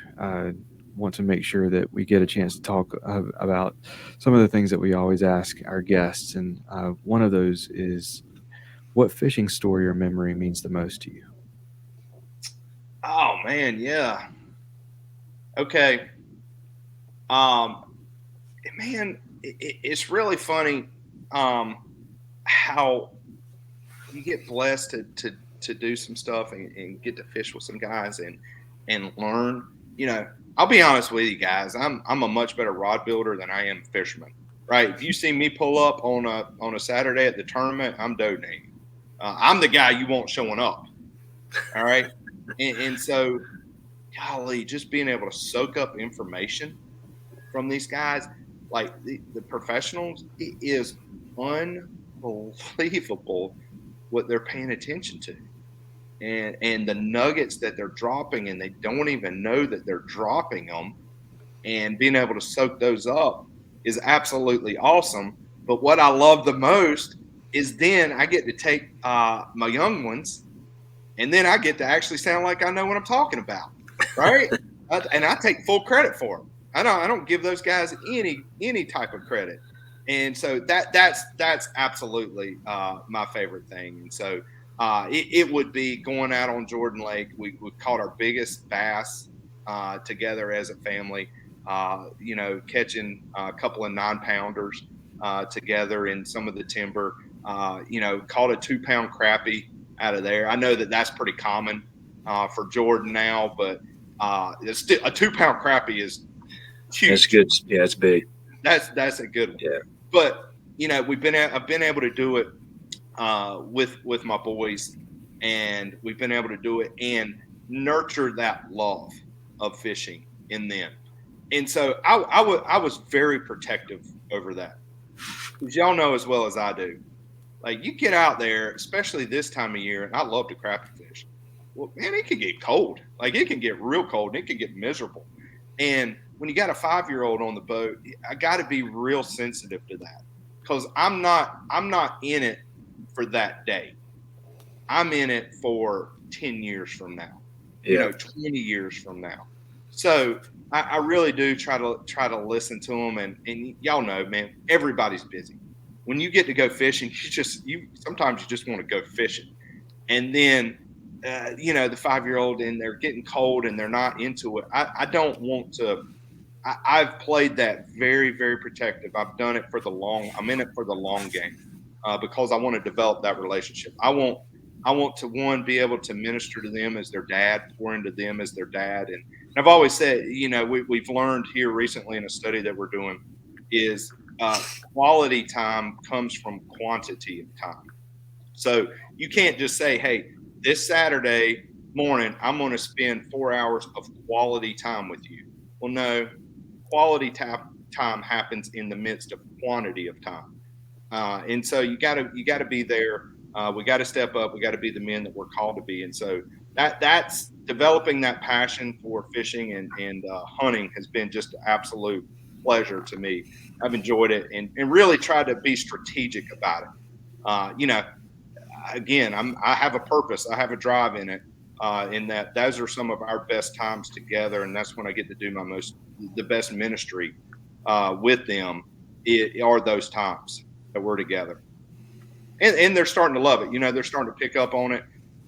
make sure that we get a chance to talk about some of the things that we always ask our guests, and one of those is, what fishing story or memory means the most to you? Oh man, yeah. Okay. Man, it's really funny how you get blessed to do some stuff and get to fish with some guys and learn. You know, I'll be honest with you guys. I'm a much better rod builder than I am fisherman, right? If you see me pull up on a Saturday at the tournament, I'm donating. I'm the guy you want showing up. All right. And so, golly, just being able to soak up information from these guys, like the professionals, it is unbelievable what they're paying attention to. And the nuggets that they're dropping, and they don't even know that they're dropping them, and being able to soak those up is absolutely awesome. But what I love the most is then I get to take my young ones, and then I get to actually sound like I know what I'm talking about, right? And I take full credit for them. I don't give those guys any type of credit, and so that's absolutely my favorite thing. And so it would be going out on Jordan Lake. We caught our biggest bass together as a family. Catching a couple of 9-pounders together in some of the timber. Caught a 2-pound crappie out of there. I know that that's pretty common for Jordan now, but it's still, a 2-pound crappie is huge. That's good. Yeah, it's big. That's a good one. Yeah. But I've been able to do it with my boys, and we've been able to do it and nurture that love of fishing in them. And so I was very protective over that, because y'all know as well as I do. Like, you get out there, especially this time of year, and I love to crappie fish. Well, man, it can get cold. Like, it can get real cold, and it can get miserable. And when you got a 5-year-old on the boat, I got to be real sensitive to that, because I'm not in it for that day. I'm in it for 10 years from now, 20 years from now. So I really do try to listen to them, and y'all know, man, everybody's busy. When you get to go fishing, sometimes you just want to go fishing. And then, the 5-year-old, and they're getting cold and they're not into it. I don't want to. I've played that very, very protective. I've done it for I'm in it for the long game, because I want to develop that relationship. I want to, be able to minister to them as their dad, pour into them as their dad. And I've always said, we've learned here recently in a study that we're doing is quality time comes from quantity of time. So you can't just say, hey, this Saturday morning, I'm going to spend 4 hours of quality time with you. Well, no, quality time happens in the midst of quantity of time. And so you got to be there. We got to step up. We got to be the men that we're called to be. And so that's developing that passion for fishing and hunting has been just an absolute pleasure to me. I've enjoyed it and really tried to be strategic about it. Again, I have a purpose. I have a drive in it. In that those are some of our best times together, and that's when I get to do the best ministry with them. Are those times that we're together, and they're starting to love it. They're starting to pick up on it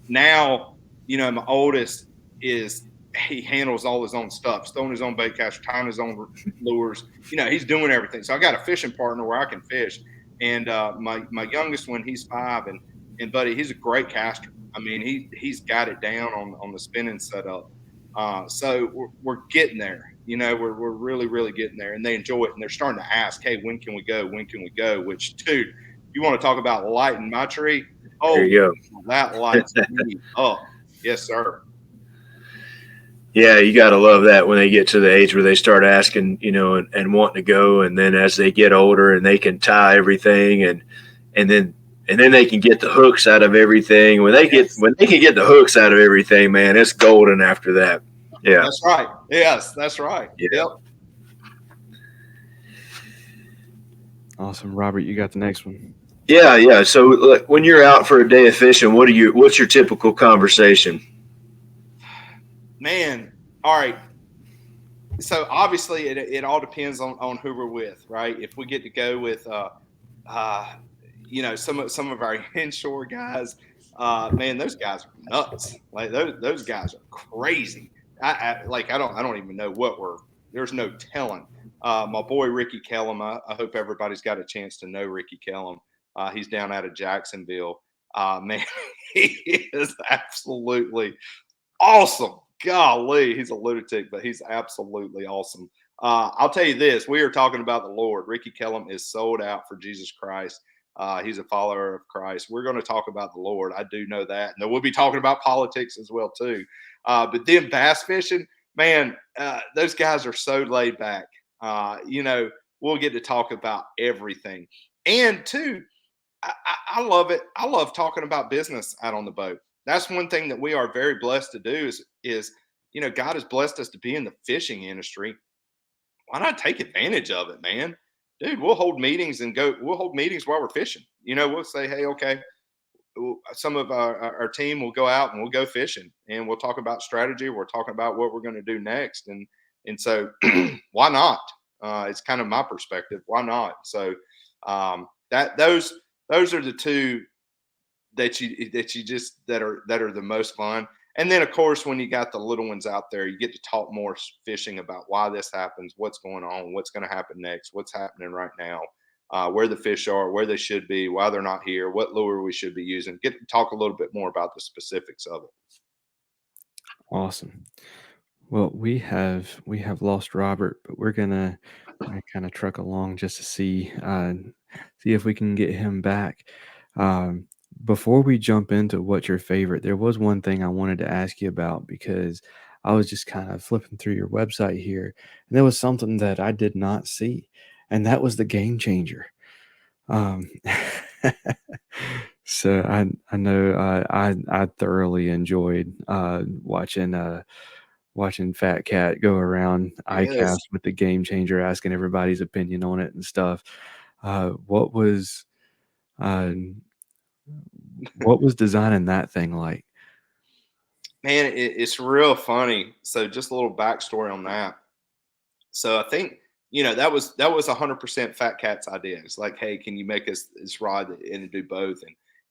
now. My oldest he handles all his own stuff, throwing his own bait caster, tying his own lures. He's doing everything. So I got a fishing partner where I can fish, and my youngest one, he's 5, and buddy, he's a great caster. I mean, he's got it down on the spinning setup. So we're getting there. We're really, really getting there, and they enjoy it. And they're starting to ask, "Hey, when can we go? When can we go?" Which, dude, you want to talk about lighting my tree? Oh, there you go. That lights me up. Yes, sir. Yeah, you got to love that when they get to the age where they start asking, and wanting to go, and then as they get older and they can tie everything, and then they can get the hooks out of everything. When they can get the hooks out of everything, man, it's golden after that. Yeah, that's right. Yes, that's right. Yeah. Yep. Awesome, Robert. You got the next one. Yeah. So when you're out for a day of fishing, what's your typical conversation? Man, all right. So obviously, it all depends on who we're with, right? If we get to go with some of our inshore guys, man, those guys are nuts. Like those guys are crazy. I don't even know there's no telling. My boy Ricky Kellum, I hope everybody's got a chance to know Ricky Kellum. He's down out of Jacksonville. Man, he is absolutely awesome. Golly, he's a lunatic, but he's absolutely awesome. I'll tell you this: we are talking about the Lord. Ricky Kellum is sold out for Jesus Christ. He's a follower of Christ. We're going to talk about the Lord. I do know that. And we'll be talking about politics as well too. But then bass fishing, man, those guys are so laid back. We'll get to talk about everything. And two, I love it. I love talking about business out on the boat. That's one thing that we are very blessed to do is God has blessed us to be in the fishing industry. Why not take advantage of it, man? Dude, we'll hold meetings we'll hold meetings while we're fishing. We'll say, hey, okay, some of our team will go out and we'll go fishing and we'll talk about strategy. We're talking about what we're going to do next. And so why not? It's kind of my perspective. Why not? So those are the two that are the most fun. And then, of course, when you got the little ones out there, you get to talk more fishing about why this happens, what's going on, what's going to happen next, what's happening right now, where the fish are, where they should be, why they're not here, what lure we should be using. Get to talk a little bit more about the specifics of it. Awesome. Well, we have lost Robert, but we're gonna kind of truck along just to see if we can get him back. Before we jump into what's your favorite, there was one thing I wanted to ask you about because I was just kind of flipping through your website here, and there was something that I did not see, and that was the game changer. Um, so I know I thoroughly enjoyed watching Fat Cat go around Yes. ICAST with the game changer, asking everybody's opinion on it and stuff. What was designing that thing like? Man, it's real funny. So just a little backstory on that. So I think that was 100% Fat Cat's idea. It's like, hey, can you make us this rod and do both?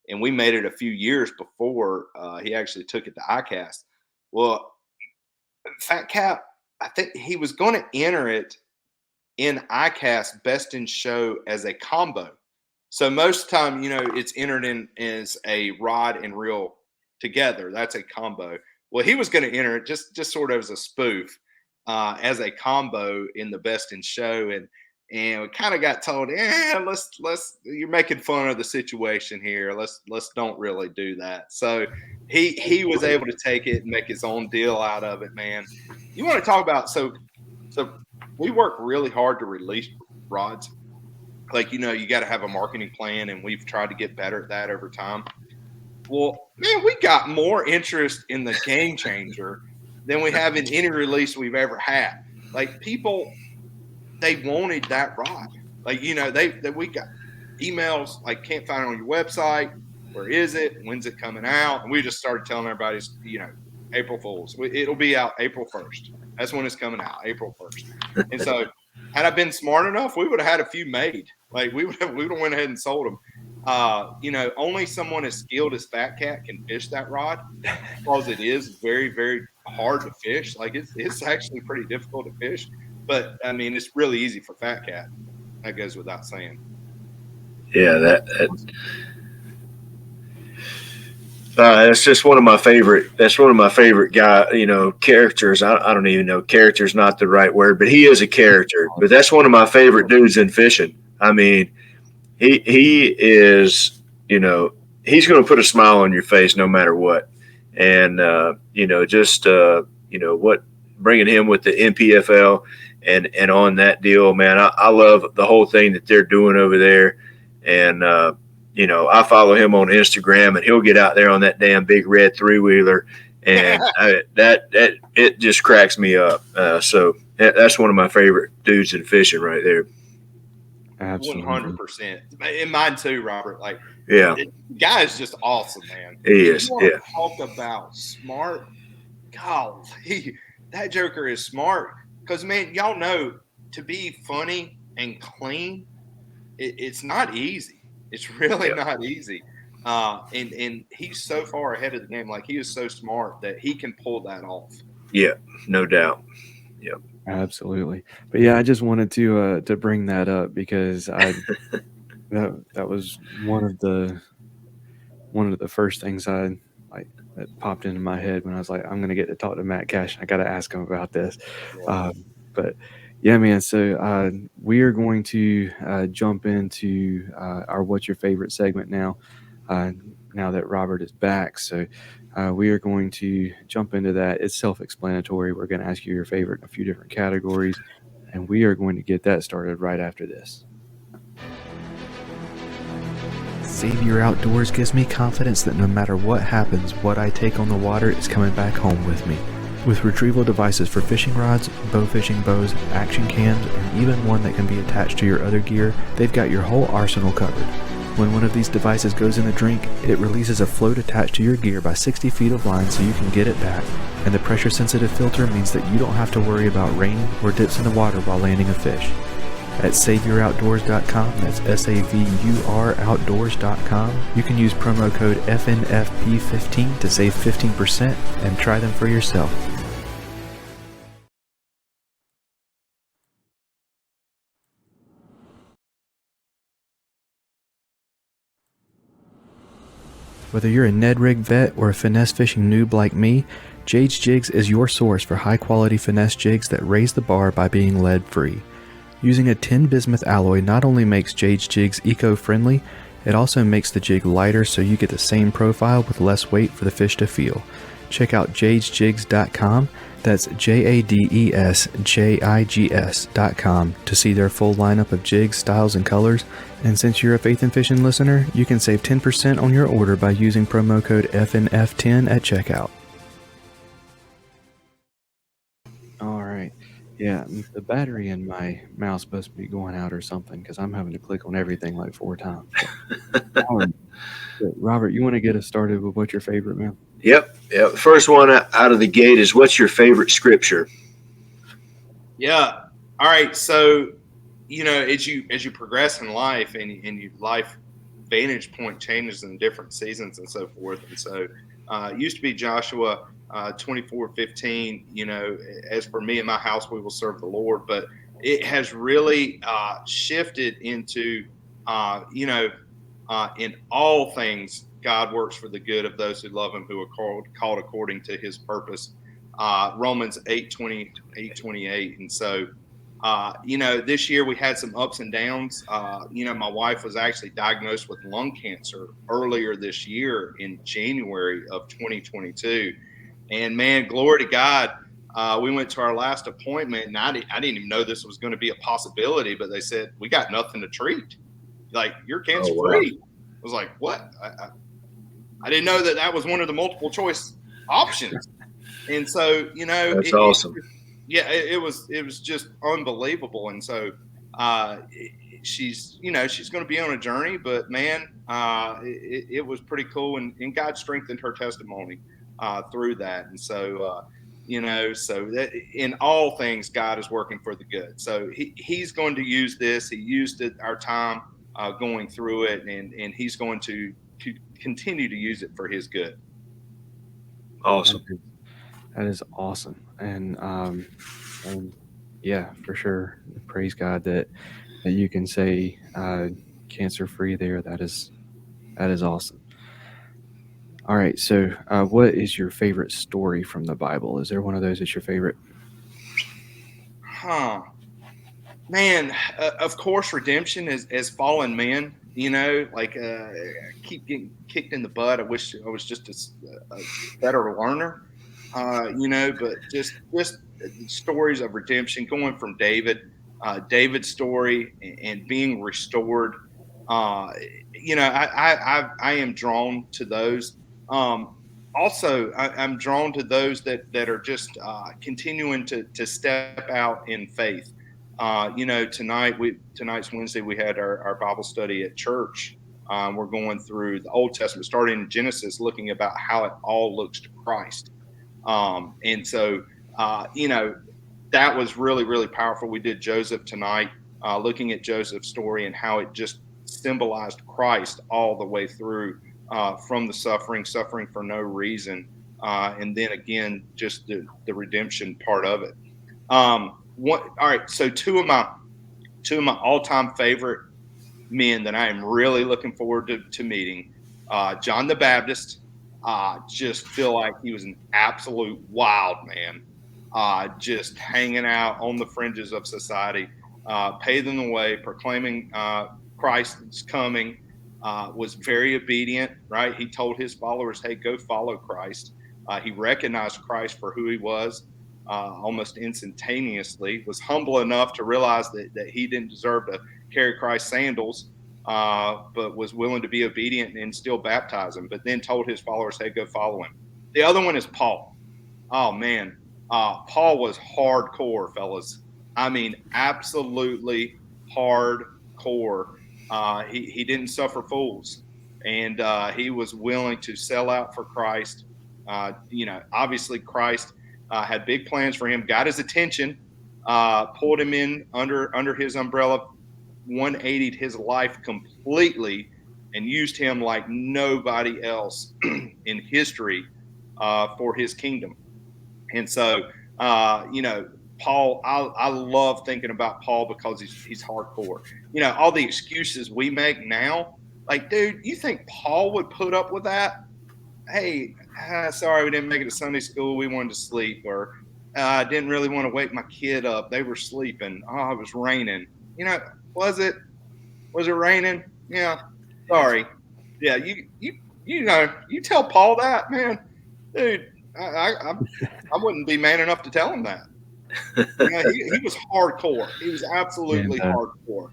And we made it a few years before he actually took it to ICAST. Well, Fat Cat, I think he was going to enter it in ICAST Best in Show as a combo. So most time, it's entered in as a rod and reel together. That's a combo. Well, he was going to enter it just sort of as a spoof, as a combo in the Best in Show, and we kind of got told, let's you're making fun of the situation here. Let's don't really do that. So he was able to take it and make his own deal out of it, man. You want to talk about so we work really hard to release rods. Like, you got to have a marketing plan, and we've tried to get better at that over time. Well, man, we got more interest in the game changer than we have in any release we've ever had. Like, people, they wanted that rod. Like, we got emails like, can't find it on your website. Where is it? When's it coming out? And we just started telling everybody, April Fools. It'll be out April 1st. That's when it's coming out, April 1st. And so, had I been smart enough, we would have had a few made. Like, we would have went ahead and sold them. Only someone as skilled as Fat Cat can fish that rod, because it is very, very hard to fish. Like, it's actually pretty difficult to fish. But I mean, it's really easy for Fat Cat. That goes without saying. Yeah, that's just one of my favorite. That's one of my favorite characters. I don't even know. Character's not the right word, but he is a character. But that's one of my favorite dudes in fishing. I mean, he is. He's going to put a smile on your face no matter what. And what bringing him with the NPFL and on that deal, man. I love the whole thing that they're doing over there, and. I follow him on Instagram, and he'll get out there on that damn big red 3-wheeler, and it just cracks me up. So that's one of my favorite dudes in fishing right there. Absolutely, 100%. And mine too, Robert. Like, yeah, the guy is just awesome, man. He is. Yeah. Talk about smart. Golly, that joker is smart. Because, man, y'all know, to be funny and clean, it's not easy. It's really not easy. And he's so far ahead of the game. Like, he is so smart that he can pull that off. Yeah, no doubt. Yep. Absolutely. But yeah, I just wanted to bring that up because that was one of the first things that popped into my head when I was like, I'm going to get to talk to Matt Cashion. I got to ask him about this. Yeah. But Yeah, man. So we are going to jump into our "What's Your Favorite" segment now. Now that Robert is back, so we are going to jump into that. It's self-explanatory. We're going to ask you your favorite in a few different categories, and we are going to get that started right after this. Savior Outdoors gives me confidence that no matter what happens, what I take on the water is coming back home with me. With retrieval devices for fishing rods, bow fishing bows, action cams, and even one that can be attached to your other gear, they've got your whole arsenal covered. When one of these devices goes in the drink, it releases a float attached to your gear by 60 feet of line so you can get it back, and the pressure-sensitive filter means that you don't have to worry about rain or dips in the water while landing a fish. At SaviorOutdoors.com, that's SAVUR Outdoors.com, you can use promo code FNFP15 to save 15% and try them for yourself. Whether you're a Ned Rig vet or a finesse fishing noob like me, Jade's Jigs is your source for high-quality finesse jigs that raise the bar by being lead-free. Using a tin bismuth alloy not only makes Jade's Jigs eco-friendly, it also makes the jig lighter so you get the same profile with less weight for the fish to feel. Check out jadesjigs.com, that's JADESJIGS.com, to see their full lineup of jigs, styles, and colors. And since you're a Faith and Fishing listener, you can save 10% on your order by using promo code FNF10 at checkout. All right. Yeah, the battery in my mouse must be going out or something because I'm having to click on everything like 4 times. All right. Robert, you want to get us started with what's your favorite, man? Yep. The first one out of the gate is, what's your favorite scripture? Yeah. All right. So, as you progress in life and your life vantage point changes in different seasons and so forth. And so it used to be Joshua 24:15, as for me and my house, we will serve the Lord. But it has really shifted into, in all things, God works for the good of those who love him, who are called according to his purpose. Romans 8:28. And so, this year we had some ups and downs. My wife was actually diagnosed with lung cancer earlier this year in January of 2022. And man, glory to God. We went to our last appointment, and I didn't even know this was going to be a possibility, but they said, we got nothing to treat. Like, you're cancer free. I was like, what? I didn't know that was one of the multiple choice options. And so, that's awesome. It was just unbelievable. And so she's going to be on a journey, but man, it was pretty cool. And God strengthened her testimony through that. And so, so that in all things, God is working for the good. So he's going to use this. He used it our time going through it, and he's going to continue to use it for his good. Awesome. That is awesome. And yeah, for sure. Praise God that you can say cancer free there. That is awesome. All right. So what is your favorite story from the Bible? Is there one of those that's your favorite? Man, of course, redemption as fallen men, keep getting kicked in the butt. I wish I was just a better learner, but just stories of redemption, going from David's story and being restored. I am drawn to those. Also, I'm drawn to those that are just continuing to step out in faith. Tonight's Wednesday, we had our Bible study at church. We're going through the Old Testament, starting in Genesis, looking about how it all looks to Christ. And so, that was really, really powerful. We did Joseph tonight, looking at Joseph's story and how it just symbolized Christ all the way through, from the suffering for no reason. And then again, just the redemption part of it. All right. So two of my all-time favorite men that I am really looking forward to meeting, John the Baptist. Just feel like he was an absolute wild man. just hanging out on the fringes of society, paving the way, proclaiming Christ's coming, was very obedient, right? He told his followers, hey, go follow Christ. He recognized Christ for who he was almost instantaneously, was humble enough to realize that he didn't deserve to carry Christ's sandals, but was willing to be obedient and still baptize him, but then told his followers, hey, go follow him. The other one is Paul. Oh, man. Paul was hardcore, fellas. I mean, absolutely hardcore. He didn't suffer fools, and he was willing to sell out for Christ. Obviously Christ had big plans for him, got his attention, pulled him in under his umbrella, 180'd his life completely, and used him like nobody else in history for his kingdom. And so, Paul, I love thinking about Paul because he's hardcore. All the excuses we make now, like, dude, you think Paul would put up with that? Hey, sorry, we didn't make it to Sunday school. We wanted to sleep, or I didn't really want to wake my kid up. They were sleeping. Oh, it was raining. Was it raining? Yeah. Sorry. Yeah. You tell Paul that, man, dude, I wouldn't be man enough to tell him that. He was hardcore. He was absolutely hardcore.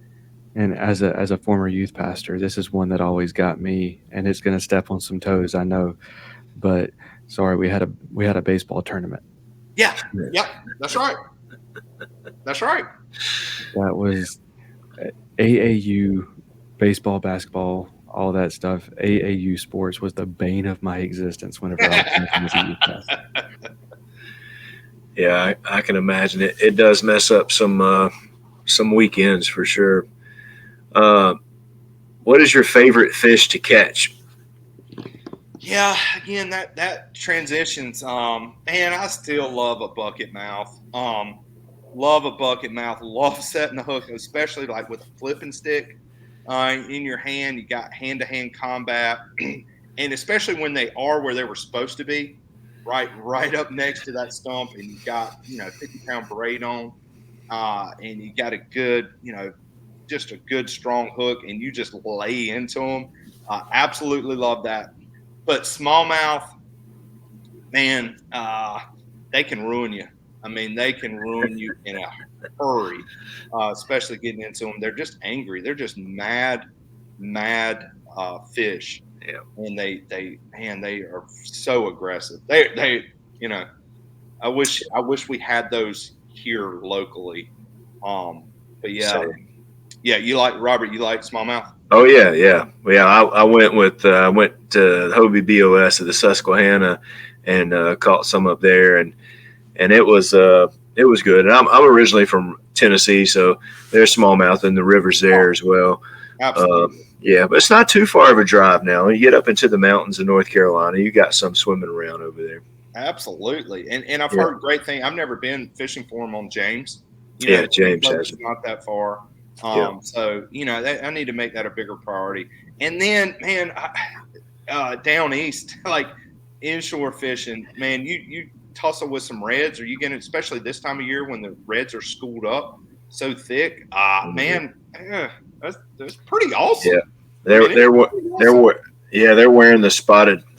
And as a former youth pastor, this is one that always got me, and it's going to step on some toes, I know. But sorry, we had a baseball tournament. Yeah. Yep. That's right. That's right. That was AAU baseball, basketball, all that stuff. AAU sports was the bane of my existence whenever I was as a youth pastor. Yeah, I can imagine it. It does mess up some weekends for sure. What is your favorite fish to catch? Yeah, again, that transitions. Man, I still love a bucket mouth. Love a bucket mouth. Love setting the hook, especially like with a flipping stick in your hand. You got hand-to-hand combat, and especially when they are where they were supposed to be, right up next to that stump, and you got 50-pound braid on, and you got a good just a good strong hook, and you just lay into them. Absolutely love that. But smallmouth, man, they can ruin you. I mean, they can ruin you in a hurry, especially getting into them. They're just angry. They're just mad fish. Yeah. And they are so aggressive. I wish we had those here locally. But yeah. Same. Yeah, you like smallmouth? Oh yeah. I went to Hobie BOS at the Susquehanna and caught some up there, and it was good. And I'm originally from Tennessee, so there's smallmouth in the rivers there as well. Absolutely. Yeah, but it's not too far of a drive now. When you get up into the mountains of North Carolina, you got some swimming around over there. Absolutely, and I've heard great things. I've never been fishing for them on James. James has it. Not that far. So I need to make that a bigger priority. And then, man, down east, like inshore fishing, man, you tussle with some reds, or you get, especially this time of year when the reds are schooled up so thick. Man, that's pretty awesome. Yeah, they're wearing the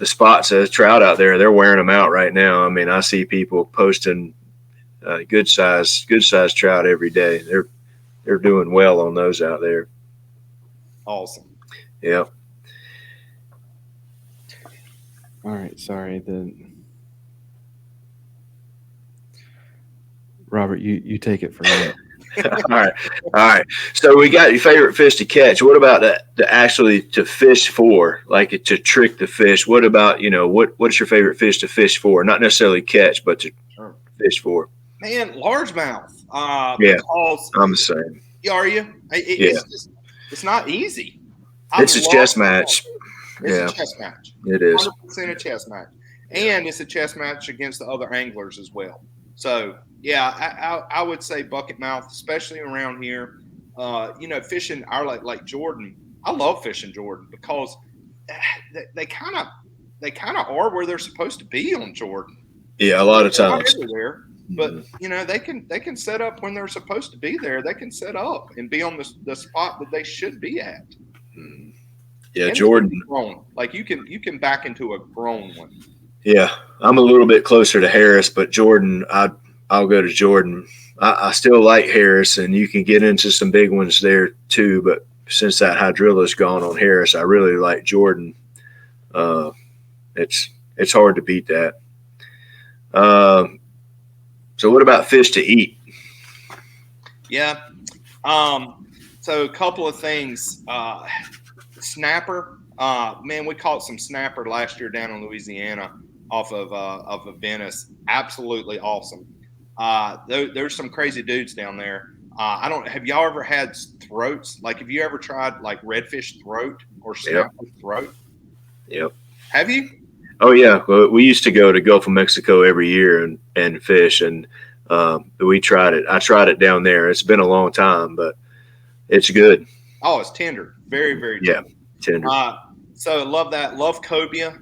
spots as trout out there. They're wearing them out right now. I mean, I see people posting good size trout every day. They're doing well on those out there. Awesome. Yeah. All right. Sorry. Robert, you take it from me. All right. So we got your favorite fish to catch. What about to fish for, like to trick the fish? What about, what's your favorite fish to fish for? Not necessarily catch, but to fish for. Man, largemouth. Yeah, I'm the same. Are you? It's not easy. It's a chess match. It's a chess match. It is 100% a chess match, and it's a chess match against the other anglers as well. So yeah, I would say bucket mouth, especially around here. Fishing our Lake Jordan. I love fishing Jordan because they kind of are where they're supposed to be on Jordan. Yeah, a lot of times. but they can set up when they're supposed to be there. They can set up and be on the spot that they should be at. Yeah, and Jordan. Grown. Like you can back into a grown one. Yeah, I'm a little bit closer to Harris, but Jordan, I'll go to Jordan. I still like Harris, and you can get into some big ones there too. But since that hydrilla's gone on Harris, I really like Jordan. It's hard to beat that. So what about fish to eat? Yeah. So a couple of things. Snapper. Man, we caught some snapper last year down in Louisiana off of Venice. Absolutely awesome. There's some crazy dudes down there. Have y'all ever had throats? Like, have you ever tried like redfish throat or snapper throat? Yep. Have you? Oh yeah. Well, we used to go to Gulf of Mexico every year and fish, and we tried it. I tried it down there. It's been a long time, but it's good. Oh, it's tender. Very, very tender. Yeah, tender. So love that. Love cobia.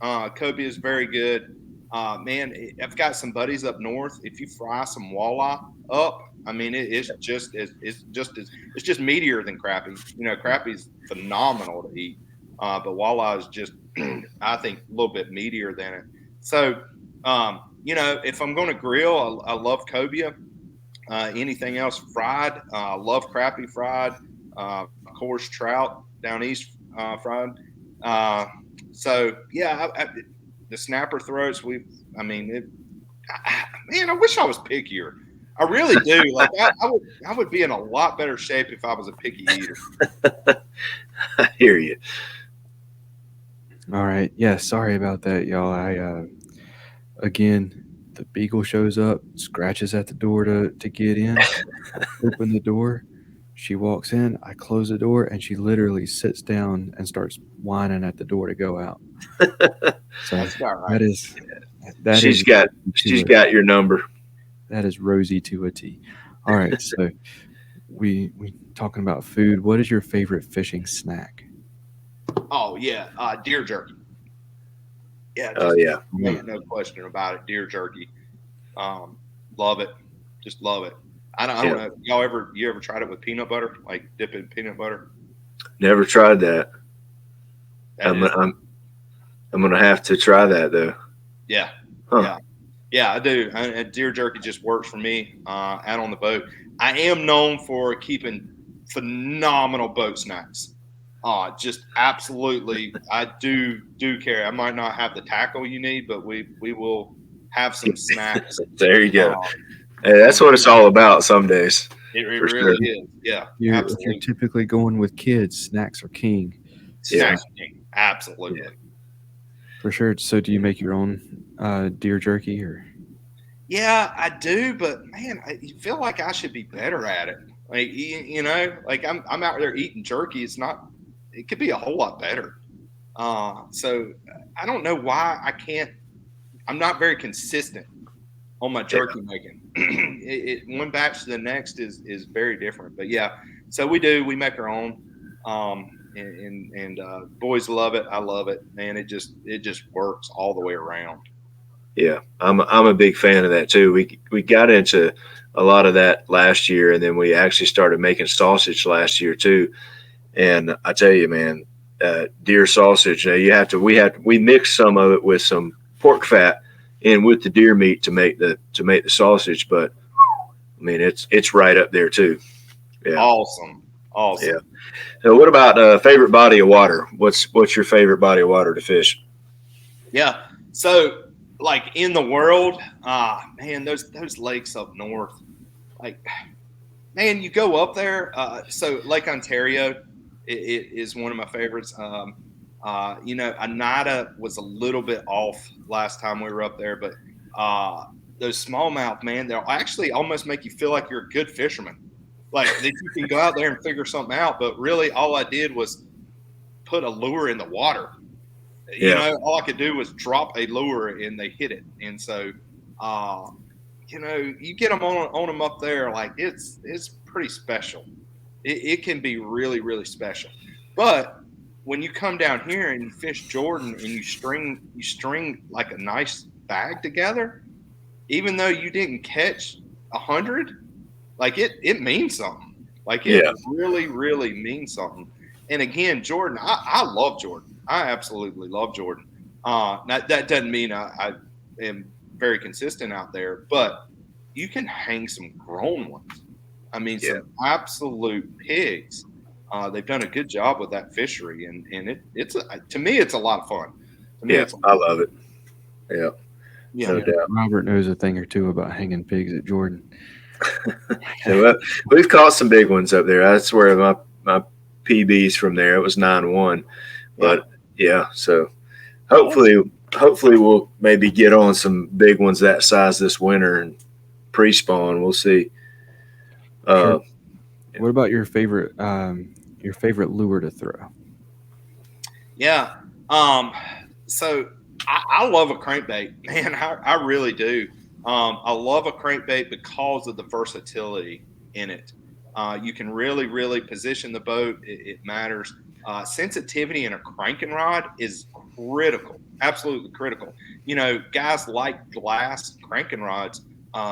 Cobia is very good. Man, I've got some buddies up north. If you fry some walleye up, I mean, it's just meatier than crappie. Crappie's phenomenal to eat, but walleye is just, I think, a little bit meatier than it. So, if I'm going to grill, I love cobia. Anything else fried? Love crappie fried. Of course, trout down east fried. So yeah, the snapper throats. Man, I wish I was pickier. I really do. Like I would be in a lot better shape if I was a picky eater. I hear you. All right. Yeah. Sorry about that, y'all. Again, the beagle shows up, scratches at the door to get in, open the door. She walks in, I close the door, and she literally sits down and starts whining at the door to go out. So That's about right. She's got your number. That is Rosie to a T. All right, so we talking about food. What is your favorite fishing snack? Oh yeah, deer jerky. Yeah. No question about it. Deer jerky. Love it. Just love it. I don't know. You ever tried it with peanut butter? Like dip it in peanut butter? Never tried that. I'm gonna have to try that though. Yeah. Huh. Yeah, I do. Deer jerky just works for me out on the boat. I am known for keeping phenomenal boat snacks. Just absolutely. I do care. I might not have the tackle you need, but we will have some snacks. There you go. Hey, that's what it's all about some days. It really is. Yeah. If you're typically going with kids, snacks are king. Snacks are king. Absolutely. Yeah. For sure. So do you make your own deer jerky or? Yeah, I do, but man, I feel like I should be better at it. Like, like I'm out there eating jerky. It could be a whole lot better. So I don't know why I'm not very consistent on my jerky making. One batch to the next is very different, but yeah. So we make our own, and boys love it. I love it, man. It just works all the way around. Yeah, I'm a big fan of that too. We got into a lot of that last year, and then we actually started making sausage last year too. And I tell you, man, deer sausage. We mix some of it with some pork fat in with the deer meat to make the sausage. But I mean, it's right up there too. Yeah. Awesome. Yeah. So what about favorite body of water? What's your favorite body of water to fish? Yeah. So like in the world, man, those lakes up north, like, man, you go up there. So Lake Ontario it is one of my favorites. Anida was a little bit off last time we were up there, but those smallmouth, man, they'll actually almost make you feel like you're a good fisherman. Like that you can go out there and figure something out, but really all I did was put a lure in the water. Yeah. All I could do was drop a lure and they hit it. And so, you get them on them up there, like it's pretty special. It can be really, really special. But when you come down here and you fish Jordan and you string like a nice bag together, even though you didn't catch 100, like it means something. Like it really, really means something. And again, Jordan, I love Jordan. I absolutely love Jordan. That doesn't mean I am very consistent out there, but you can hang some grown ones. I mean, some absolute pigs. They've done a good job with that fishery, and to me, it's a lot of fun. To me, I love it. Yeah, no doubt. Robert knows a thing or two about hanging pigs at Jordan. Well, we've caught some big ones up there. That's where my PBs from there. It was 9-1, but so hopefully we'll maybe get on some big ones that size this winter and pre-spawn. We'll see. Sure. What about your favorite lure to throw? Yeah. So I love a crankbait, man. I really do. I love a crankbait because of the versatility in it. You can really, really position the boat. It matters. Sensitivity in a cranking rod is critical, absolutely critical. You know, guys like glass cranking rods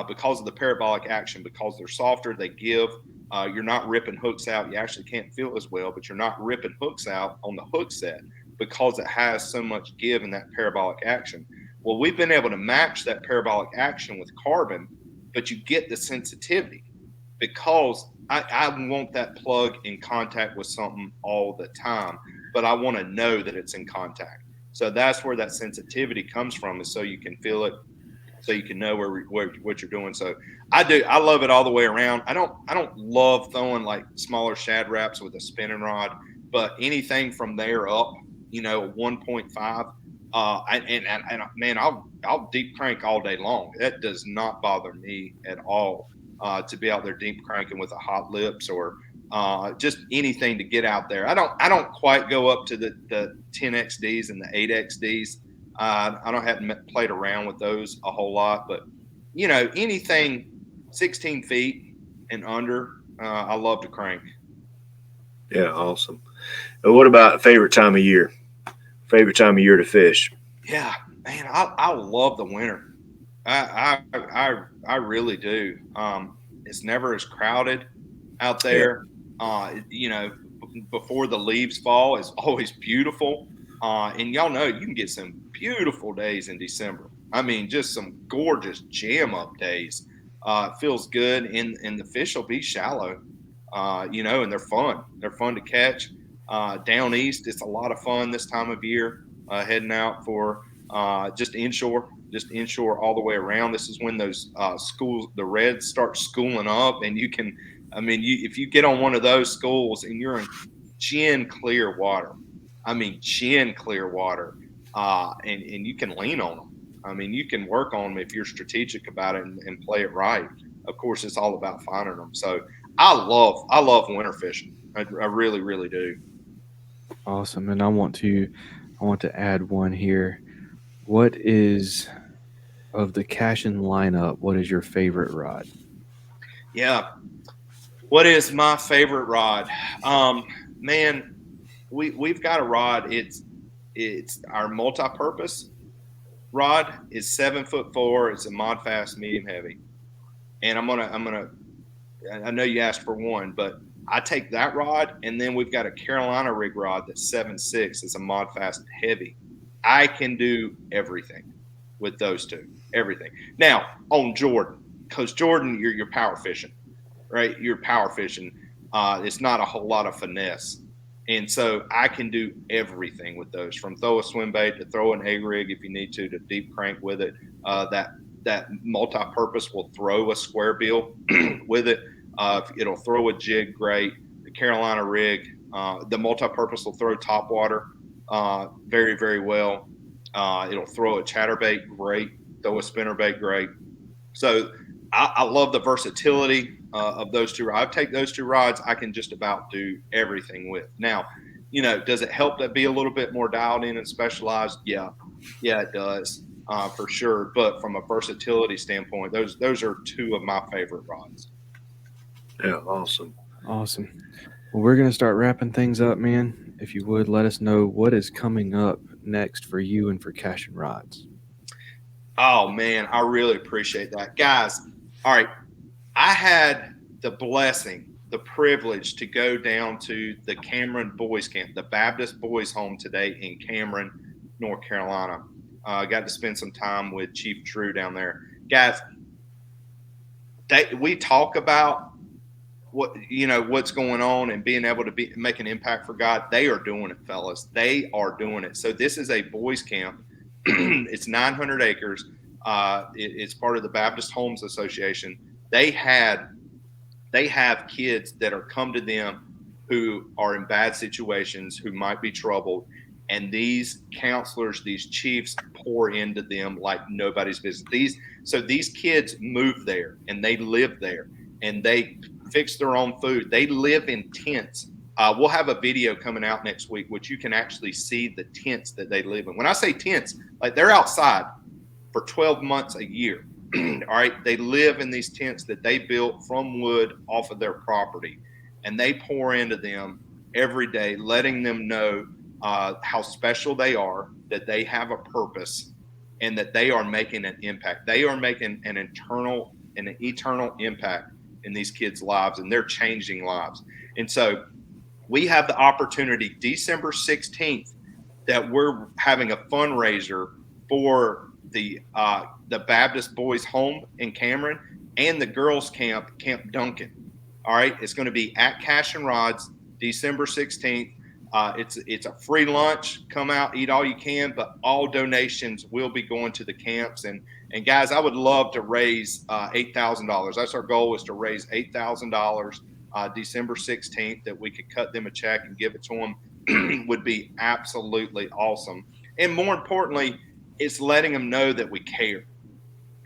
because of the parabolic action, because they're softer, they give. You're not ripping hooks out. You actually can't feel as well, but you're not ripping hooks out on the hook set because it has so much give in that parabolic action. Well, we've been able to match that parabolic action with carbon, but you get the sensitivity because I want that plug in contact with something all the time, but I want to know that it's in contact. So that's where that sensitivity comes from, is so you can feel it, so you can know what you're doing. So I love it all the way around. I don't love throwing like smaller shad wraps with a spinning rod, but anything from there up, 1.5. And man, I'll deep crank all day long. That does not bother me at all. To be out there deep cranking with a hot lips or just anything to get out there. I don't quite go up to the 10XDs and the 8XDs. haven't played around with those a whole lot, but anything 16 feet and under, I love to crank. Yeah, awesome. What about favorite time of year? Favorite time of year to fish? Yeah, man, I love the winter. I really do. It's never as crowded out there. Before the leaves fall, it's always beautiful. And y'all know you can get some beautiful days in December. I mean, just some gorgeous jam up days. It feels good, and the fish will be shallow. And they're fun. They're fun to catch. Down east, it's a lot of fun this time of year. Heading out for just inshore all the way around. This is when those the reds start schooling up, and you can, if you get on one of those schools and you're in chin clear water, and you can lean on them. You can work on them if you're strategic about it and play it right. Of course, it's all about finding them. So I love winter fishing. I really, really do. Awesome. And I want to add one here. What is, of the Cashion lineup, what is your favorite rod? Yeah. What is my favorite rod? Man, we've got a rod. It's our multi-purpose rod. Is 7'4". It's a mod fast medium heavy. And I know you asked for one, but I take that rod, and then we've got a Carolina rig rod that's 7'6". It's a mod fast heavy. I can do everything with those two. Everything. Now on Jordan, because Jordan, you're power fishing, right? You're power fishing. It's not a whole lot of finesse, and so I can do everything with those. From throw a swim bait to throw an egg rig if you need to deep crank with it. That multi-purpose will throw a square bill with it. It'll throw a jig great. The Carolina rig, the multi-purpose will throw top water very, very well. It'll throw a chatterbait great, throw a spinnerbait great. So I love the versatility of those two. I take those two rods. I can just about do everything with. Now, does it help to be a little bit more dialed in and specialized? Yeah, it does for sure. But from a versatility standpoint, those are two of my favorite rods. Yeah, awesome. Well, we're going to start wrapping things up, man. If you would, let us know what is coming up next for you and for Cashion Rods. Oh man, I really appreciate that, guys. All right, I had the blessing, the privilege to go down to the Cameron Boys Camp, the Baptist Boys Home today in Cameron, North Carolina. Got to spend some time with Chief Drew down there, guys. We talk about what's going on and being able to make an impact for God. They are doing it, fellas. They are doing it. So this is a boys camp. It's 900 acres. It's part of the Baptist Homes Association. They have kids that are come to them who are in bad situations, who might be troubled, and these counselors, these chiefs, pour into them like nobody's business. These kids move there and they live there and they fix their own food. They live in tents. We'll have a video coming out next week, which you can actually see the tents that they live in. When I say tents, like they're outside for 12 months a year. All right. They live in these tents that they built from wood off of their property, and they pour into them every day, letting them know how special they are, that they have a purpose, and that they are making an impact. They are making an eternal impact in these kids' lives, and they're changing lives. And so we have the opportunity December 16th that we're having a fundraiser for the Baptist Boys Home in Cameron and the girls camp, Camp Duncan. All right. It's going to be at Cashion Rods, December 16th. It's a free lunch. Come out, eat all you can, but all donations will be going to the camps. And guys, I would love to raise $8,000. That's our goal, is to raise $8,000 December 16th, that we could cut them a check and give it to them. Would be absolutely awesome. And more importantly, it's letting them know that we care.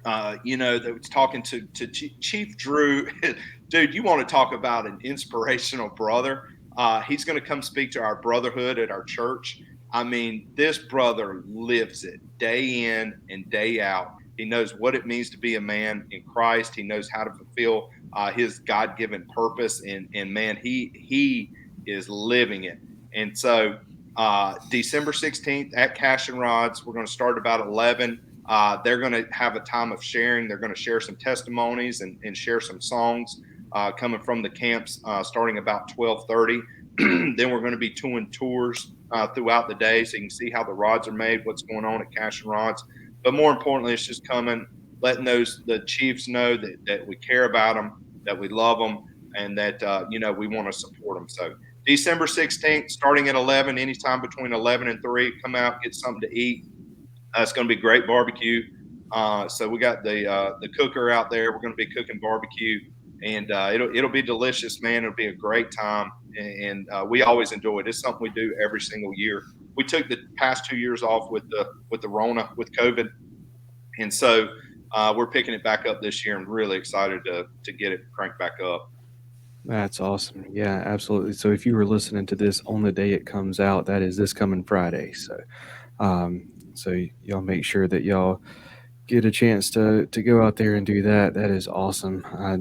That was talking to Chief Drew. Dude, you want to talk about an inspirational brother? He's going to come speak to our brotherhood at our church. I mean, this brother lives it day in and day out. He knows what it means to be a man in Christ. He knows how to fulfill his God-given purpose. And man, he is living it. And so December 16th at Cashion Rods, we're going to start about 11. They're going to have a time of sharing. They're going to share some testimonies and share some songs coming from the camps starting about 12:30. Then we're going to be doing tours throughout the day, so you can see how the rods are made, what's going on at Cashion Rods. But more importantly, it's just coming, letting the chiefs know that we care about them, that we love them, and that we want to support them. So December 16th, starting at 11, anytime between 11 and 3, come out, get something to eat. It's going to be great barbecue. So we got the cooker out there. We're going to be cooking barbecue, and it'll be delicious, man. It'll be a great time, and we always enjoy it. It's something we do every single year. We took the past 2 years off with the Rona, with COVID, and so we're picking it back up this year, and really excited to get it cranked back up. That's awesome. Yeah, absolutely. So if you were listening to this on the day it comes out, that is this coming Friday. So y'all make sure that y'all get a chance to go out there and do that. That is awesome. I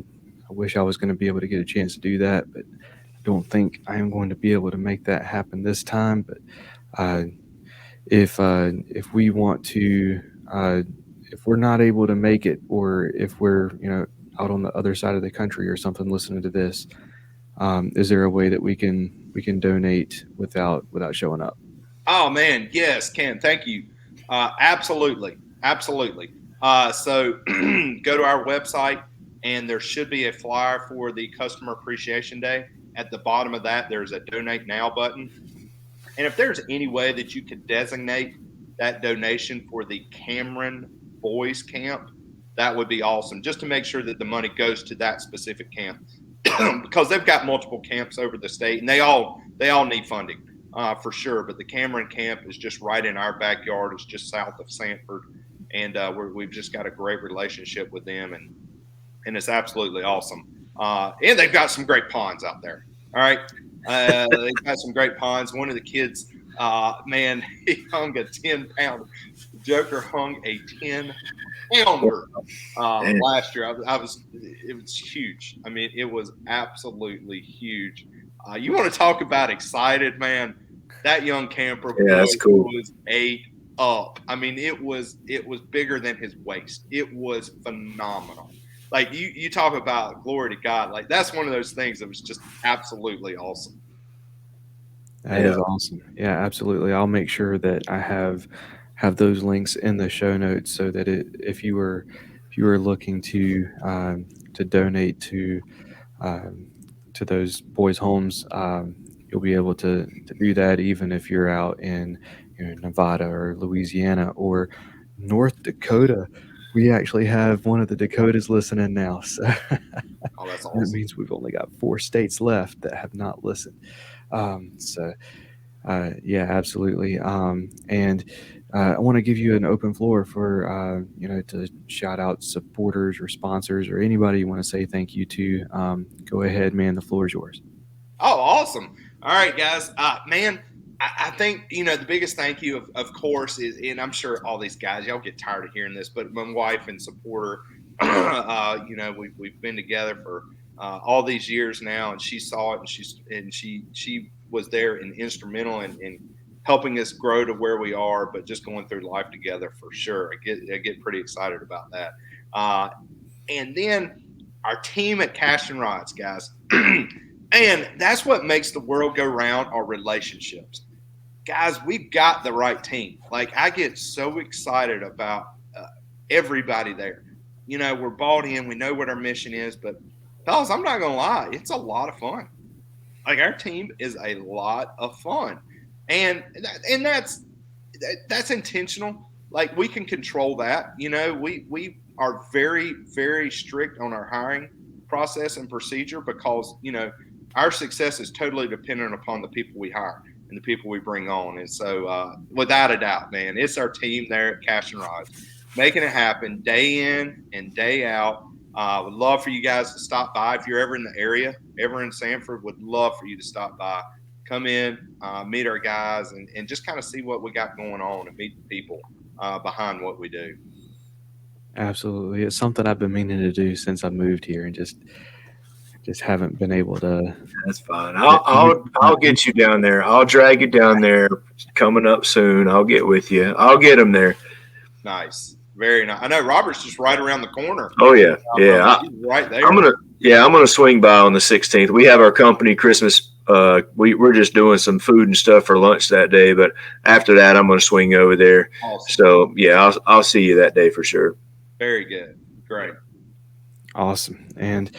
wish I was going to be able to get a chance to do that, but I don't think I am going to be able to make that happen this time. But if we want to, if we're not able to make it, or if we're out on the other side of the country or something listening to this, is there a way that we can donate without showing up? Oh man, yes, Ken, thank you. Absolutely. So go to our website, and there should be a flyer for the Customer Appreciation Day. At the bottom of that, there's a Donate Now button. And if there's any way that you could designate that donation for the Cameron Boys Camp, that would be awesome, just to make sure that the money goes to that specific camp. Because they've got multiple camps over the state, and they all need funding. For sure, but the Cameron camp is just right in our backyard. It's just south of Sanford, and we've just got a great relationship with them, and it's absolutely awesome. And they've got some great ponds out there. All right, they've got some great ponds. One of the kids, man, he hung a 10-pound. Joker hung a 10-pounder last year. It was huge. I mean, it was absolutely huge. You want to talk about excited, man? That young camper that's cool. Was a up. I mean, it was bigger than his waist. It was phenomenal. Like you talk about glory to God. Like that's one of those things that was just absolutely awesome. That is awesome. Yeah, absolutely. I'll make sure that I have those links in the show notes so that if you were looking to donate um, to those boys' homes, you'll be able to do that even if you're out in Nevada or Louisiana or North Dakota. We actually have one of the Dakotas listening now, so Oh, that's that awesome. means we've only got 4 states left that have not listened. So yeah, absolutely. And I want to give you an open floor for to shout out supporters or sponsors or anybody you want to say thank you to. Go ahead, man. The floor is yours. Oh, awesome. All right, guys. Man, I think, the biggest thank you, of course, is, and I'm sure all these guys, y'all get tired of hearing this, but my wife and supporter, we've been together for all these years now, and she saw it, and she was there and instrumental in helping us grow to where we are, but just going through life together for sure. I get pretty excited about that. And then our team at Cashion Rods, guys. And that's what makes the world go round, our relationships. Guys, we've got the right team. Like, I get so excited about everybody there. We're bought in. We know what our mission is. But, fellas, I'm not going to lie. It's a lot of fun. Like, our team is a lot of fun. And that's intentional. Like, we can control that. We are very, very strict on our hiring process and procedure because, our success is totally dependent upon the people we hire and the people we bring on. And so, without a doubt, man, it's our team there at Cashion Rods making it happen day in and day out. Would love for you guys to stop by if you're ever in the area, ever in Sanford. Would love for you to stop by, come in, meet our guys, and just kind of see what we got going on and meet the people behind what we do. Absolutely, it's something I've been meaning to do since I moved here, and just haven't been able to. That's fine. I'll get you down there. I'll drag you down there. Coming up soon. I'll get with you. I'll get them there. Nice, very nice. I know Robert's just right around the corner. Oh yeah, yeah. He's right there. I'm gonna swing by on the 16th. We have our company Christmas. We're just doing some food and stuff for lunch that day, but after that, I'm gonna swing over there. Awesome. So yeah, I'll see you that day for sure. Very good. Great. Awesome. And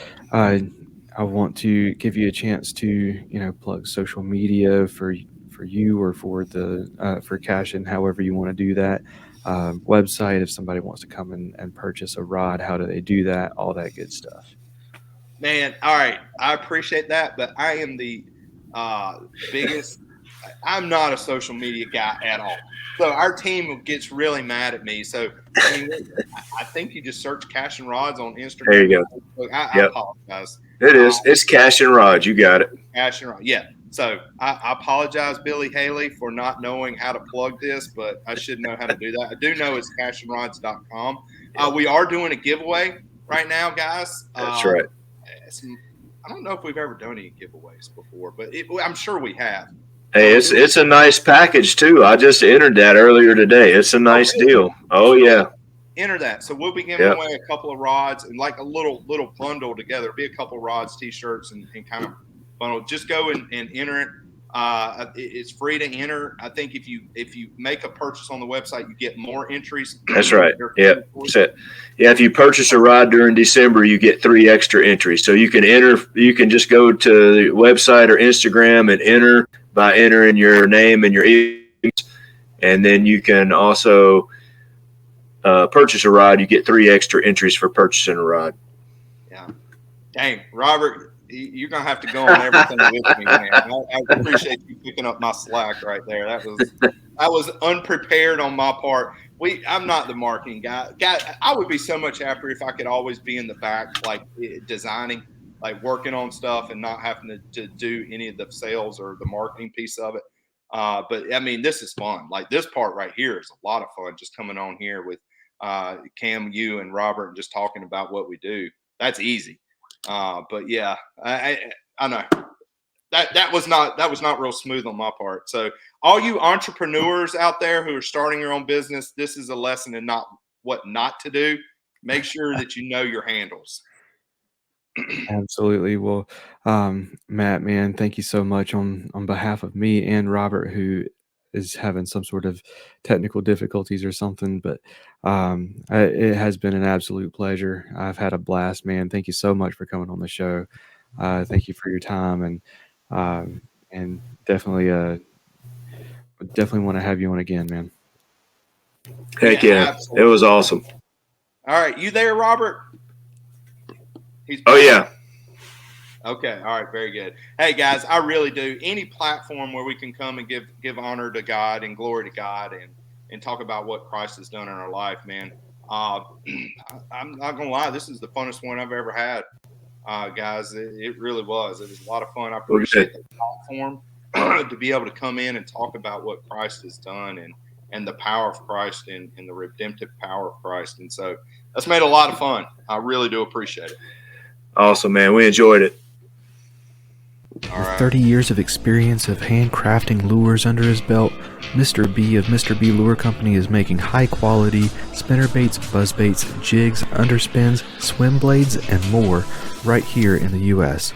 I want to give you a chance to plug social media for you or for the for Cashion, however you want to do that. Website, if somebody wants to come and purchase a rod, how do they do that? All that good stuff. Man, all right. I appreciate that, but I am the biggest. I'm not a social media guy at all. So our team gets really mad at me. So I think you just search Cashion Rods on Instagram. There you go. I apologize. It is. It's Cashion Rods. You got it. Cashion Rods. Yeah. So I apologize, Billy Haley, for not knowing how to plug this, but I should know how to do that. I do know it's CashionRods.com. We are doing a giveaway right now, guys. That's right. I don't know if we've ever done any giveaways before, but I'm sure we have. Hey, it's a nice package too. I just entered that earlier today. It's a nice deal. Oh yeah. Enter that. So we'll be giving away a couple of rods and like a little bundle together. It'll be a couple of rods, t-shirts, and kind of bundle. Just go and enter it. It's free to enter. I think if you make a purchase on the website, you get more entries. That's right. Yeah. Yeah. If you purchase a rod during December, you get 3 extra entries. So you can enter. You can just go to the website or Instagram and enter by entering your name and your email, and then you can also purchase a rod. You get 3 extra entries for purchasing a rod. Yeah. Dang, Robert. You're gonna have to go on everything with me, man. I appreciate you picking up my slack right there. I was unprepared on my part. I'm not the marketing guy. I would be so much happier if I could always be in the back, like designing, like working on stuff, and not having to do any of the sales or the marketing piece of it. But I mean, this is fun. Like this part right here is a lot of fun. Just coming on here with Cam, you, and Robert, and just talking about what we do. That's easy. But yeah, I know. that was not real smooth on my part. So all you entrepreneurs out there who are starting your own business, this is a lesson in what not to do. Make sure that you know your handles. Absolutely. Well, Matt, man, thank you so much on behalf of me and Robert, who is having some sort of technical difficulties or something. But it has been an absolute pleasure. I've had a blast, man. Thank you so much for coming on the show. Thank you for your time, and definitely want to have you on again, man. Heck yeah. It was awesome. All right, you there, Robert? Oh yeah. Okay. All right. Very good. Hey guys, I really do. Any platform where we can come and give honor to God and glory to God and talk about what Christ has done in our life, man. I'm not gonna lie, this is the funnest one I've ever had, guys. It really was. It was a lot of fun. I appreciate the platform to be able to come in and talk about what Christ has done and the power of Christ and the redemptive power of Christ. And so that's made a lot of fun. I really do appreciate it. Awesome, man. We enjoyed it. With 30 years of experience of handcrafting lures under his belt, Mr. B of Mr. B Lure Company is making high-quality spinnerbaits, buzzbaits, jigs, underspins, swim blades, and more right here in the U.S.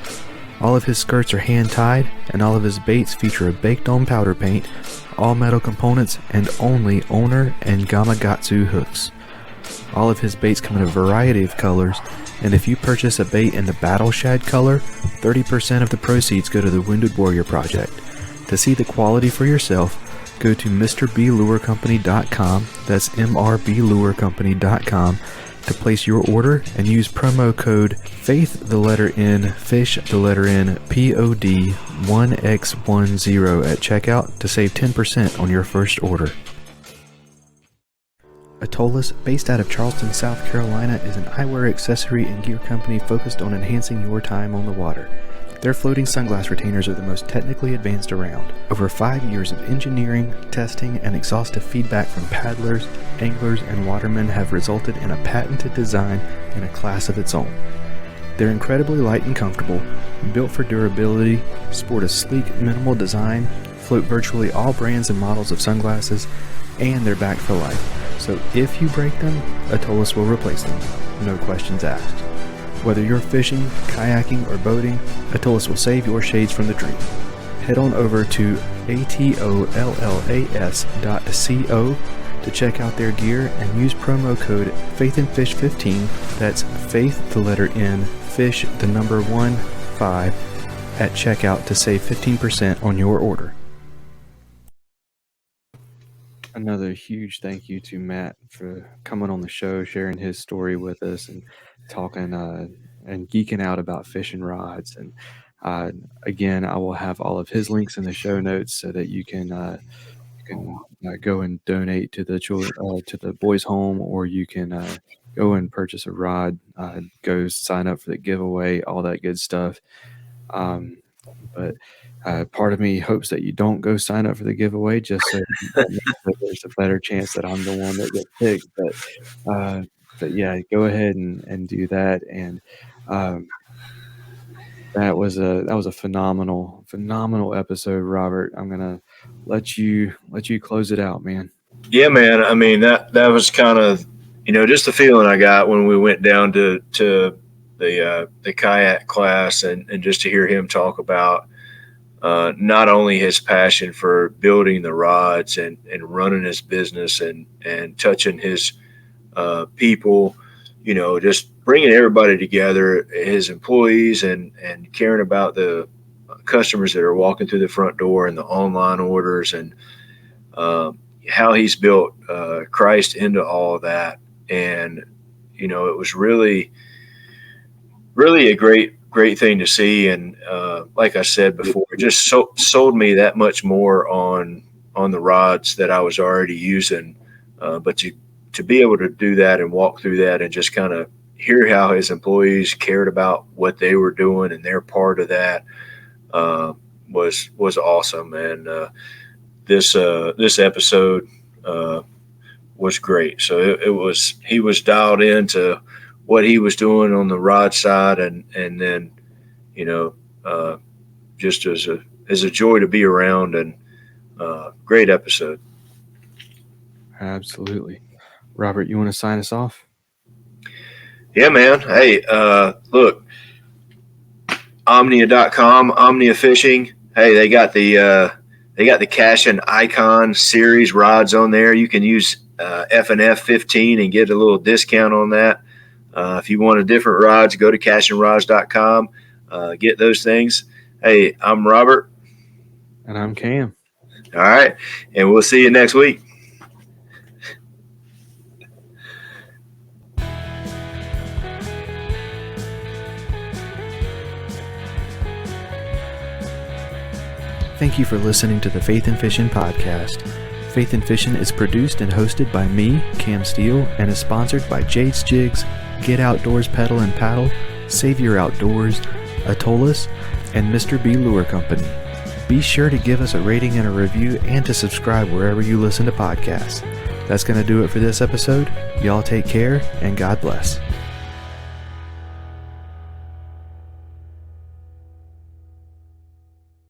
All of his skirts are hand-tied, and all of his baits feature a baked-on powder paint, all metal components, and only Owner and Gamakatsu hooks. All of his baits come in a variety of colors, and if you purchase a bait in the Battle Shad color, 30% of the proceeds go to the Wounded Warrior Project. To see the quality for yourself, go to MrBLureCompany.com, that's MRBLureCompany.com, to place your order and use promo code FAITHNFISH, POD 1X10 at checkout to save 10% on your first order. Atollas, based out of Charleston, South Carolina, is an eyewear accessory and gear company focused on enhancing your time on the water. Their floating sunglass retainers are the most technically advanced around. Over 5 years of engineering, testing, and exhaustive feedback from paddlers, anglers, and watermen have resulted in a patented design in a class of its own. They're incredibly light and comfortable, built for durability, sport a sleek, minimal design, float virtually all brands and models of sunglasses, and they're backed for life. So if you break them, Atollas will replace them. No questions asked. Whether you're fishing, kayaking, or boating, Atollas will save your shades from the dream. Head on over to atollas.co to check out their gear and use promo code faithnfish15, that's faith the letter N, fish the number 1, 5, at checkout to save 15% on your order. Another huge thank you to Matt for coming on the show, sharing his story with us, and talking and geeking out about fishing rods. And again, I will have all of his links in the show notes so that you can go and donate to the to the boys' home, or you can go and purchase a rod, go sign up for the giveaway, all that good stuff. But part of me hopes that you don't go sign up for the giveaway, just so there's a better chance that I'm the one that gets picked. But yeah, go ahead and do that. And that was a phenomenal episode, Robert. I'm gonna let you close it out, man. Yeah, man. I mean, that was kind of, just the feeling I got when we went down to the kayak class, and just to hear him talk about not only his passion for building the rods and running his business and touching his people, just bringing everybody together, his employees, and caring about the customers that are walking through the front door and the online orders, and how he's built Christ into all of that. And, it was really, really a great thing to see. And like I said before, it just sold me that much more on the rods that I was already using. But to be able to do that and walk through that and just kind of hear how his employees cared about what they were doing and their part of that was awesome. And this episode was great. So he was dialed into what he was doing on the rod side, and then just as a joy to be around, and great episode. Absolutely. Robert, you want to sign us off? Yeah, man. Hey, look, Omnia.com, Omnia Fishing. Hey, they got the Cashion Icon series rods on there. You can use FNF 15 and get a little discount on that. If you want a different rods, go to CashionRods.com. Get those things. Hey, I'm Robert. And I'm Cam. All right, and we'll see you next week. Thank you for listening to the Faith and Fishing podcast. Faith and Fishing is produced and hosted by me, Cam Steele, and is sponsored by Jade's Jigs, Get Outdoors Pedal and Paddle, Savior Outdoors, Atollas, and Mr. B Lure Company. Be sure to give us a rating and a review and to subscribe wherever you listen to podcasts. That's going to do it for this episode. Y'all take care and God bless.